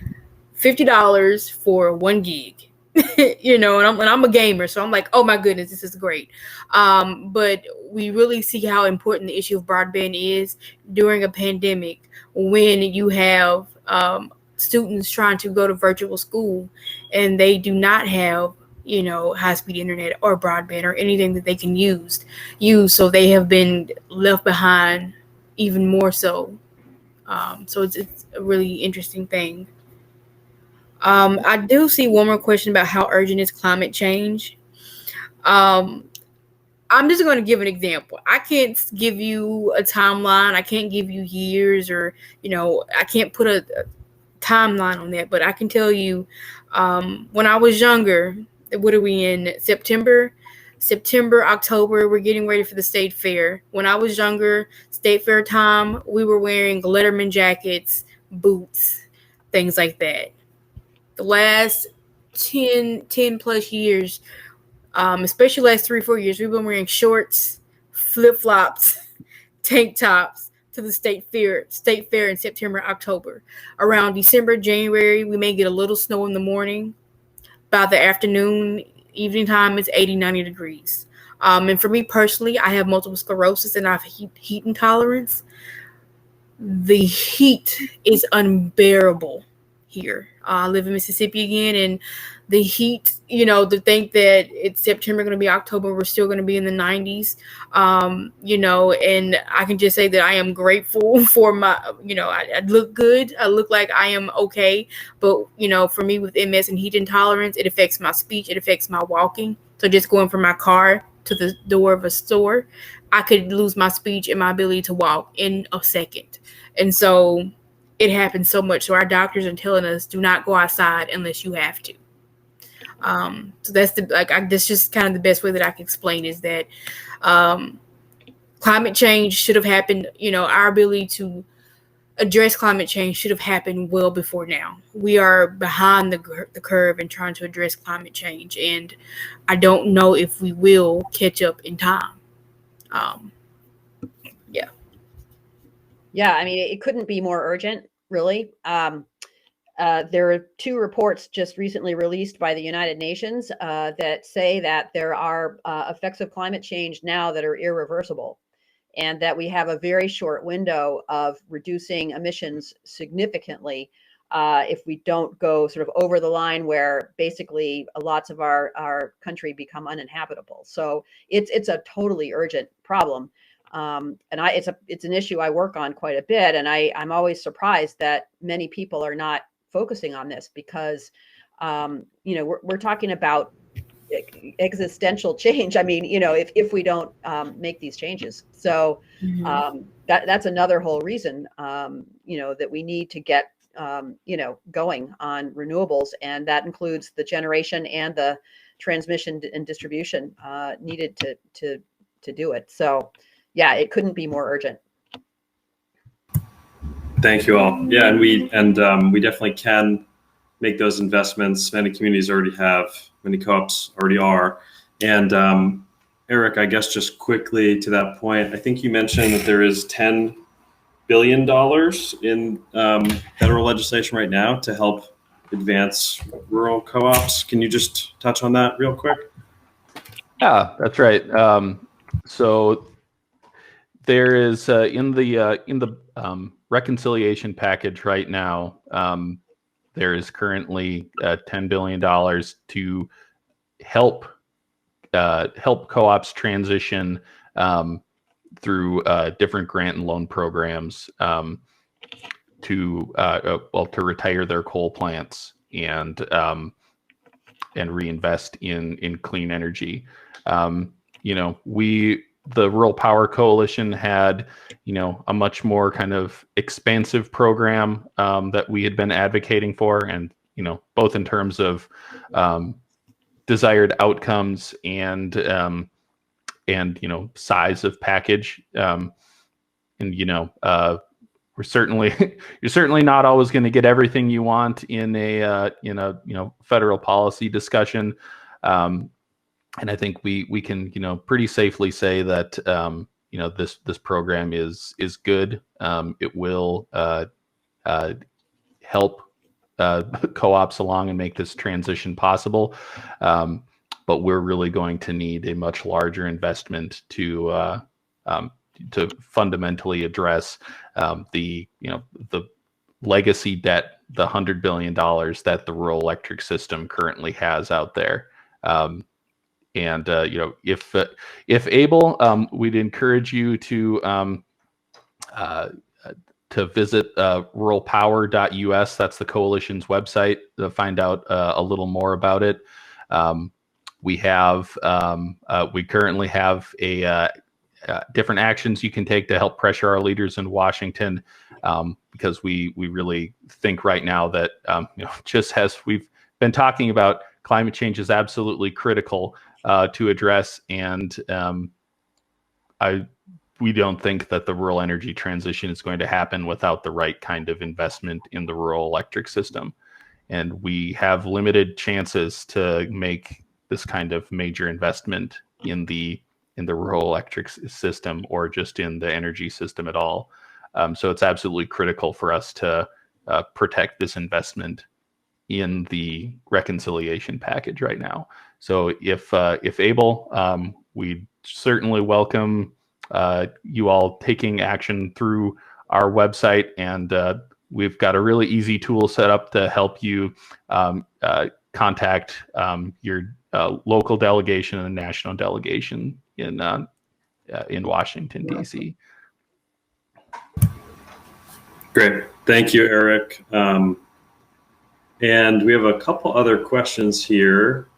$50 for 1 gig, and I'm a gamer, so I'm like, oh my goodness, this is great. But we really see how important the issue of broadband is during a pandemic, when you have students trying to go to virtual school and they do not have high-speed internet or broadband or anything that they can use, so they have been left behind even more so. So it's a really interesting thing. I do see one more question about how urgent is climate change. I'm just going to give an example. I can't give you a timeline. I can't give you years, or I can't put a timeline on that. But I can tell you, when I was younger, what are we in? September, October, we're getting ready for the state fair. When I was younger, state fair time, we were wearing Letterman jackets, boots, things like that. The last 10 plus years, especially last 3-4 years, we've been wearing shorts, flip-flops, tank tops to the state fair in September, October. Around December, January, we may get a little snow in the morning. By the afternoon, evening time, it's 80-90 degrees. And for me personally, I have multiple sclerosis and I have heat intolerance. The heat is unbearable here. I live in Mississippi again, and the heat, to think that it's September, going to be October, we're still going to be in the 90s, and I can just say that I am grateful for my, I look good. I look like I am okay. But, for me with MS and heat intolerance, it affects my speech. It affects my walking. So just going from my car to the door of a store, I could lose my speech and my ability to walk in a second. And so it happens so much. So our doctors are telling us, do not go outside unless you have to. So that's that's just kind of the best way that I can explain, is that climate change should have happened. Our ability to address climate change should have happened well before now. We are behind the curve in trying to address climate change, and I don't know if we will catch up in time. Yeah. Yeah, I mean, it couldn't be more urgent, really. There are 2 reports just recently released by the United Nations that say that there are effects of climate change now that are irreversible. and that we have a very short window of reducing emissions significantly if we don't go sort of over the line where basically lots of our country become uninhabitable. So it's a totally urgent problem. And it's an issue I work on quite a bit, and I'm always surprised that many people are not focusing on this because, we're talking about existential change. I mean, if we don't make these changes, so that's another whole reason, that we need to get going on renewables, and that includes the generation and the transmission and distribution needed to do it. So, yeah, it couldn't be more urgent. Thank you all. Yeah, and we definitely can make those investments. Many communities already have, many co-ops already are. And Eric, I guess just quickly to that point, I think you mentioned that there is $10 billion in federal legislation right now to help advance rural co-ops. Can you just touch on that real quick? Yeah, that's right. So there is in the reconciliation package right now, there is currently $10 billion to help co-ops transition through different grant and loan programs to retire their coal plants and reinvest in clean energy. The Rural Power Coalition had, a much more kind of expansive program that we had been advocating for, and both in terms of desired outcomes and size of package. We're certainly you're certainly not always going to get everything you want in a federal policy discussion. And I think we can pretty safely say that this program is good. It will help co-ops along and make this transition possible. But we're really going to need a much larger investment to fundamentally address the legacy debt, the $100 billion that the rural electric system currently has out there. If able, we'd encourage you to visit ruralpower.us. That's the coalition's website to find out a little more about it. We currently have different actions you can take to help pressure our leaders in Washington, because we really think right now that just as we've been talking about, climate change is absolutely critical to address, and we don't think that the rural energy transition is going to happen without the right kind of investment in the rural electric system. And we have limited chances to make this kind of major investment in the rural electric system, or just in the energy system at all. So it's absolutely critical for us to protect this investment in the reconciliation package right now. So if able, we certainly welcome you all taking action through our website, and we've got a really easy tool set up to help you contact your local delegation and national delegation in Washington, D.C. Great. Thank you, Eric. And we have a couple other questions here.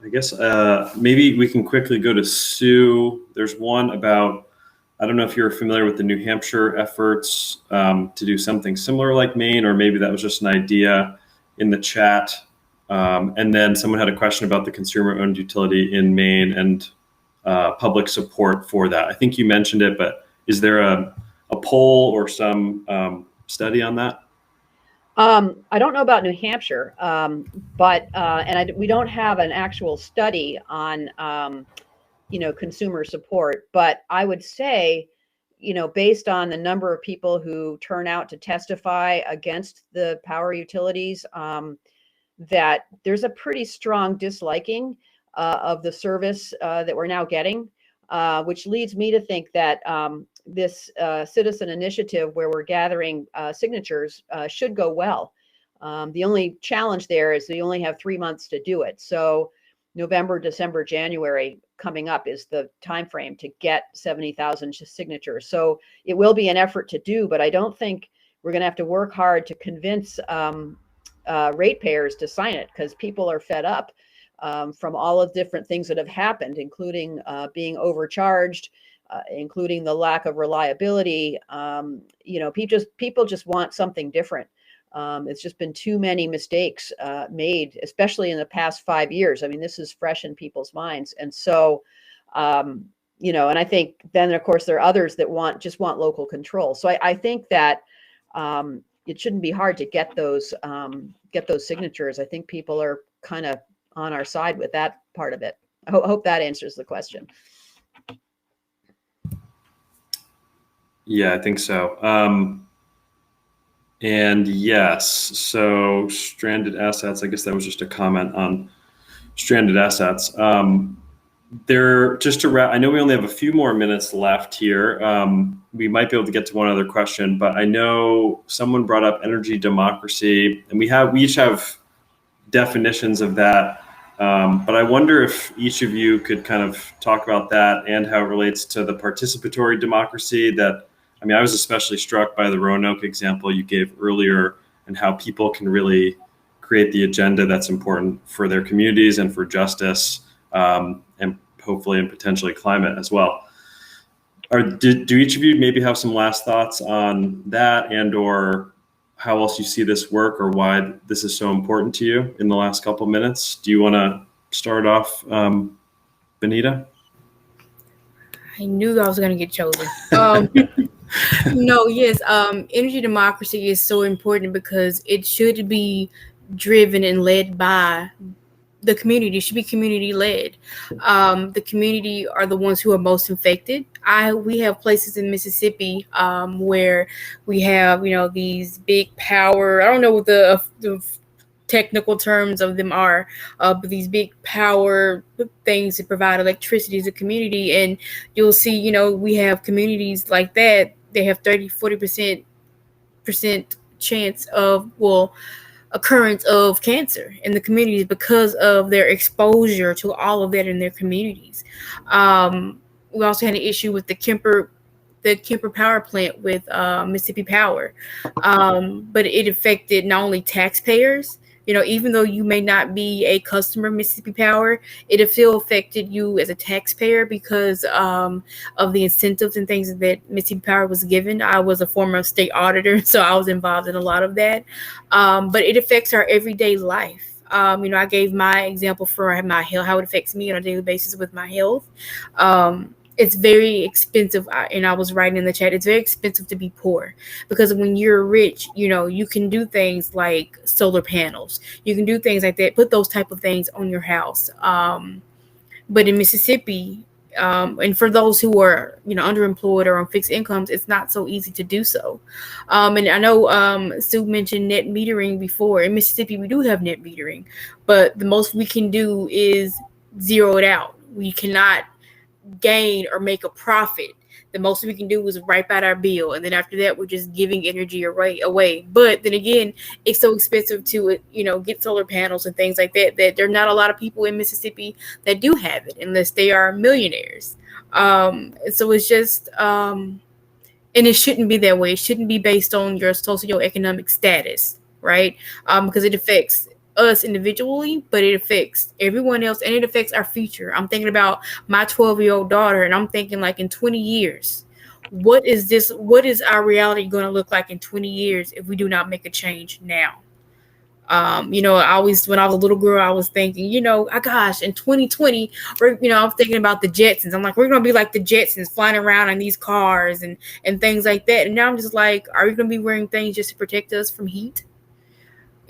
I guess maybe we can quickly go to Sue. There's one about, I don't know if you're familiar with the New Hampshire efforts to do something similar like Maine, or maybe that was just an idea in the chat. And then someone had a question about the consumer-owned utility in Maine and public support for that. I think you mentioned it, but is there a poll or some study on that? I don't know about New Hampshire, but we don't have an actual study on consumer support. But I would say, based on the number of people who turn out to testify against the power utilities, that there's a pretty strong disliking of the service that we're now getting. which leads me to think that this citizen initiative where we're gathering signatures should go well. The only challenge there is you only have 3 months to do it. So November, December, January coming up is the time frame to get 70,000 signatures. So it will be an effort to do, but I don't think we're going to have to work hard to convince ratepayers to sign it, because people are fed up from all of different things that have happened, including being overcharged, including the lack of reliability. People just want something different. It's just been too many mistakes made, especially in the past 5 years. I mean, this is fresh in people's minds. And so, and I think then, of course, there are others that just want local control. So I think that it shouldn't be hard to get those signatures. I think people are kind of on our side with that part of it. I hope that answers the question. Yeah, I think so. And yes, so stranded assets, I guess that was just a comment on stranded assets. Just to wrap, I know we only have a few more minutes left here. We might be able to get to one other question, but I know someone brought up energy democracy, and we each have definitions of that. But I wonder if each of you could kind of talk about that and how it relates to the participatory democracy that, I mean, I was especially struck by the Roanoke example you gave earlier, and how people can really create the agenda that's important for their communities and for justice, and hopefully and potentially climate as well. Do each of you maybe have some last thoughts on that, and or how else you see this work, or why this is so important to you in the last couple minutes? Do you want to start off, Benita? I knew I was going to get chosen. No, yes. Energy democracy is so important because it should be driven and led by the community. It should be community led. The community are the ones who are most affected. We have places in Mississippi where we have, these big power. I don't know what the technical terms of them are, but these big power things that provide electricity to the community. And you'll see, we have communities like that. They have 30-40% chance of, occurrence of cancer in the communities because of their exposure to all of that in their communities. We also had an issue with the Kemper power plant with Mississippi Power, but it affected not only taxpayers. Even though you may not be a customer of Mississippi Power, it still affected you as a taxpayer because of the incentives and things that Mississippi Power was given. I was a former state auditor, so I was involved in a lot of that. But it affects our everyday life. I gave my example for my health, how it affects me on a daily basis with my health. It's very expensive, and I was writing in the chat, it's very expensive to be poor, because when you're rich, you can do things like solar panels, you can do things like that, put those type of things on your house. But in Mississippi, and for those who are, underemployed or on fixed incomes, it's not so easy to do so. And I know Sue mentioned net metering before. In Mississippi, we do have net metering, but the most we can do is zero it out. We cannot gain or make a profit. The most we can do is wipe out our bill, and then after that we're just giving energy away. But then again, it's so expensive to get solar panels and things like that there are not a lot of people in Mississippi that do have it unless they are millionaires. So it's just and it shouldn't be that way. It shouldn't be based on your socioeconomic status, right? Because it affects us individually, but it affects everyone else, and it affects our future. I'm thinking about my 12-year-old daughter, and I'm thinking, like, in 20 years, what is our reality going to look like in 20 years if we do not make a change now? When I was a little girl, I was thinking, gosh, in 2020, I'm thinking about the Jetsons. I'm like, we're going to be like the Jetsons, flying around in these cars and things like that. And now I'm just like, are we going to be wearing things just to protect us from heat?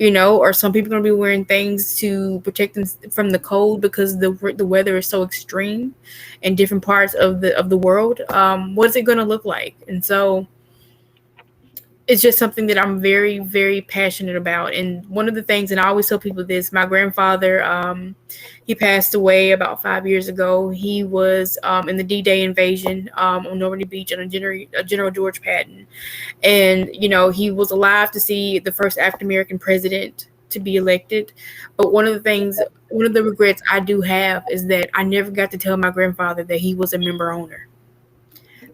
Or some people are going to be wearing things to protect them from the cold because the weather is so extreme in different parts of the world. What is it going to look like? And so it's just something that I'm very, very passionate about. And one of the things, and I always tell people this, my grandfather, he passed away about 5 years ago. He was in the D-Day invasion on Normandy Beach on a General George Patton. And, you know, he was alive to see the first African-American president to be elected. But one of the regrets I do have is that I never got to tell my grandfather that he was a member owner.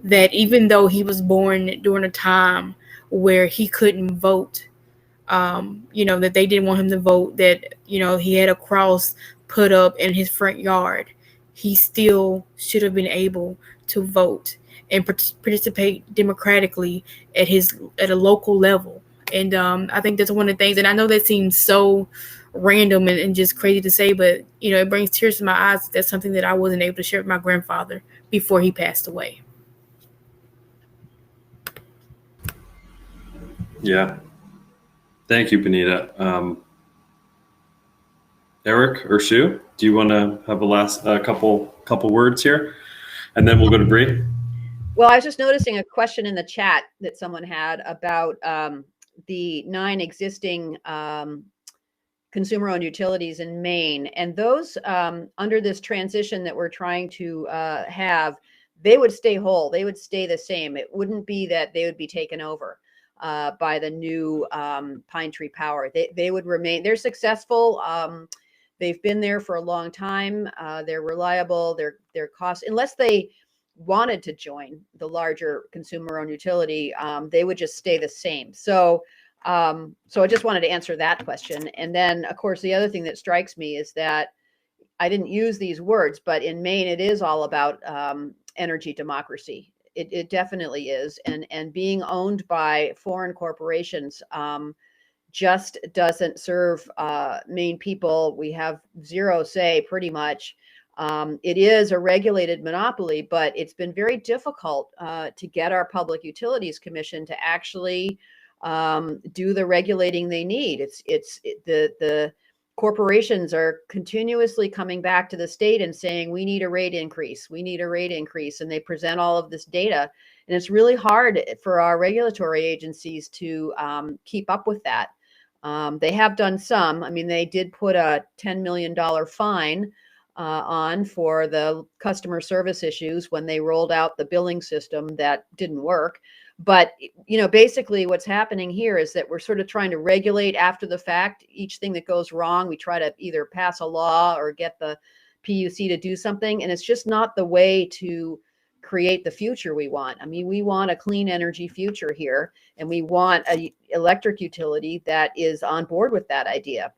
That even though he was born during a time where he couldn't vote, you know, that they didn't want him to vote, that, you know, he had a cross put up in his front yard, he still should have been able to vote and participate democratically at a local level. And I think that's one of the things, and I know that seems so random and just crazy to say, but, you know, it brings tears to my eyes. That's something that I wasn't able to share with my grandfather before he passed away. Yeah. Thank you, Benita. Eric or Sue, do you want to have a last couple words here? And then we'll go to Bree. Well, I was just noticing a question in the chat that someone had about the 9 existing consumer-owned utilities in Maine. And those, under this transition that we're trying to have, they would stay whole. They would stay the same. It wouldn't be that they would be taken over by the new Pine Tree Power. They would remain. They're successful. They've been there for a long time. They're reliable. They're cost, unless they wanted to join the larger consumer-owned utility, they would just stay the same. So I just wanted to answer that question. And then, of course, the other thing that strikes me is that I didn't use these words, but in Maine, it is all about energy democracy. It definitely is. And being owned by foreign corporations just doesn't serve Maine people. We have zero say, pretty much. It is a regulated monopoly, but it's been very difficult to get our Public Utilities Commission to actually do the regulating they need. The corporations are continuously coming back to the state and saying, we need a rate increase. We need a rate increase. And they present all of this data. And it's really hard for our regulatory agencies to keep up with that. They have done some. I mean, they did put a $10 million fine on for the customer service issues when they rolled out the billing system that didn't work. But, you know, basically what's happening here is that we're sort of trying to regulate after the fact. Each thing that goes wrong, we try to either pass a law or get the PUC to do something. And it's just not the way to create the future we want. I mean, we want a clean energy future here, and we want an electric utility that is on board with that idea.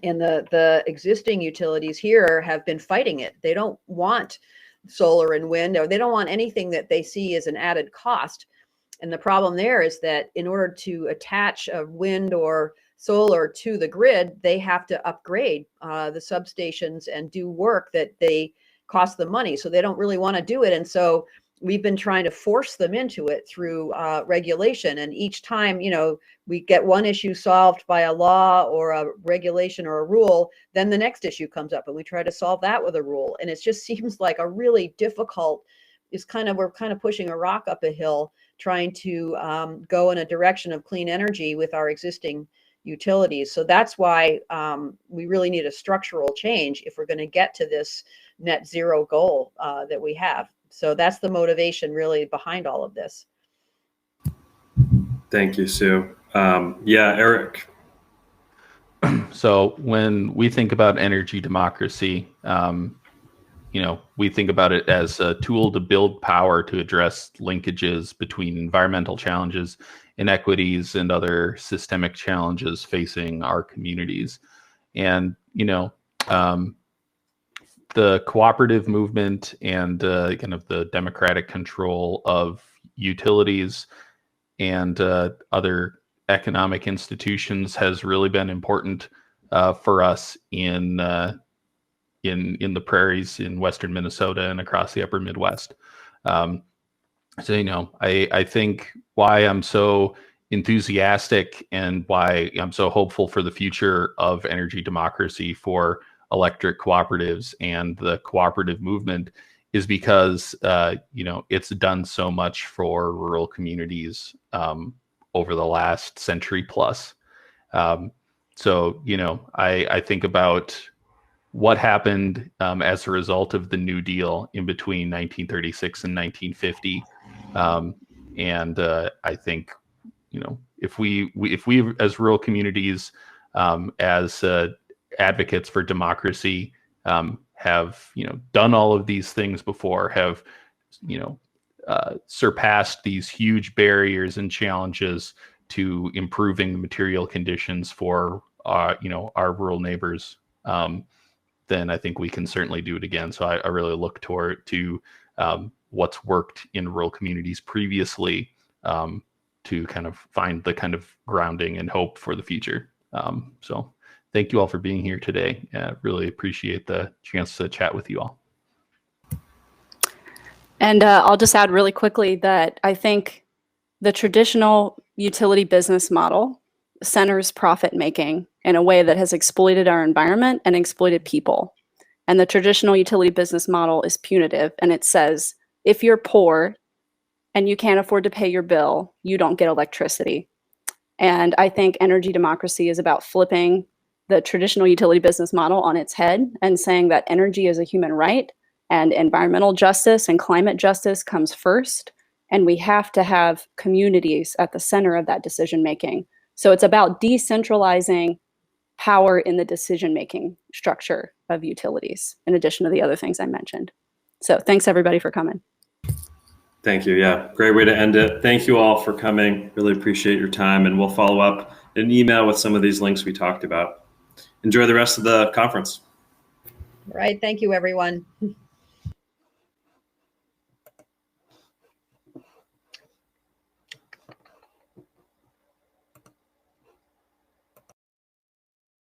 And the existing utilities here have been fighting it. They don't want solar and wind, or they don't want anything that they see as an added cost. And the problem there is that in order to attach a wind or solar to the grid, they have to upgrade the substations and do work that they cost them money. So they don't really want to do it. And so we've been trying to force them into it through regulation. And each time, you know, we get one issue solved by a law or a regulation or a rule, then the next issue comes up and we try to solve that with a rule. And it just seems like a really difficult, we're kind of pushing a rock up a hill, trying to go in a direction of clean energy with our existing utilities. So that's why we really need a structural change if we're going to get to this net zero goal that we have. So that's the motivation really behind all of this. Thank you, Sue. Yeah, Eric. So when we think about energy democracy, you know, we think about it as a tool to build power to address linkages between environmental challenges, inequities, and other systemic challenges facing our communities. And, you know, the cooperative movement and kind of the democratic control of utilities and other economic institutions has really been important for us in the prairies in western Minnesota and across the upper Midwest. So, you know, I think why I'm so enthusiastic and why I'm so hopeful for the future of energy democracy for electric cooperatives and the cooperative movement is because, you know, it's done so much for rural communities over the last century plus. So, you know, I think about what happened as a result of the New Deal in between 1936 and 1950. I think, you know, if we as rural communities, as advocates for democracy, have, you know, done all of these things before, have, you know, surpassed these huge barriers and challenges to improving the material conditions for you know, our rural neighbors, then I think we can certainly do it again. So I really look toward to what's worked in rural communities previously, to kind of find the kind of grounding and hope for the future. So thank you all for being here today. Really appreciate the chance to chat with you all. And I'll just add really quickly that I think the traditional utility business model centers profit making in a way that has exploited our environment and exploited people. And the traditional utility business model is punitive, and it says, if you're poor and you can't afford to pay your bill, you don't get electricity. And I think energy democracy is about flipping the traditional utility business model on its head and saying that energy is a human right, and environmental justice and climate justice comes first. And we have to have communities at the center of that decision making. So it's about decentralizing power in the decision making structure of utilities, in addition to the other things I mentioned. So thanks everybody for coming. Thank you. Yeah, great way to end it. Thank you all for coming. Really appreciate your time, and we'll follow up in an email with some of these links we talked about. Enjoy the rest of the conference. All right. Thank you, everyone.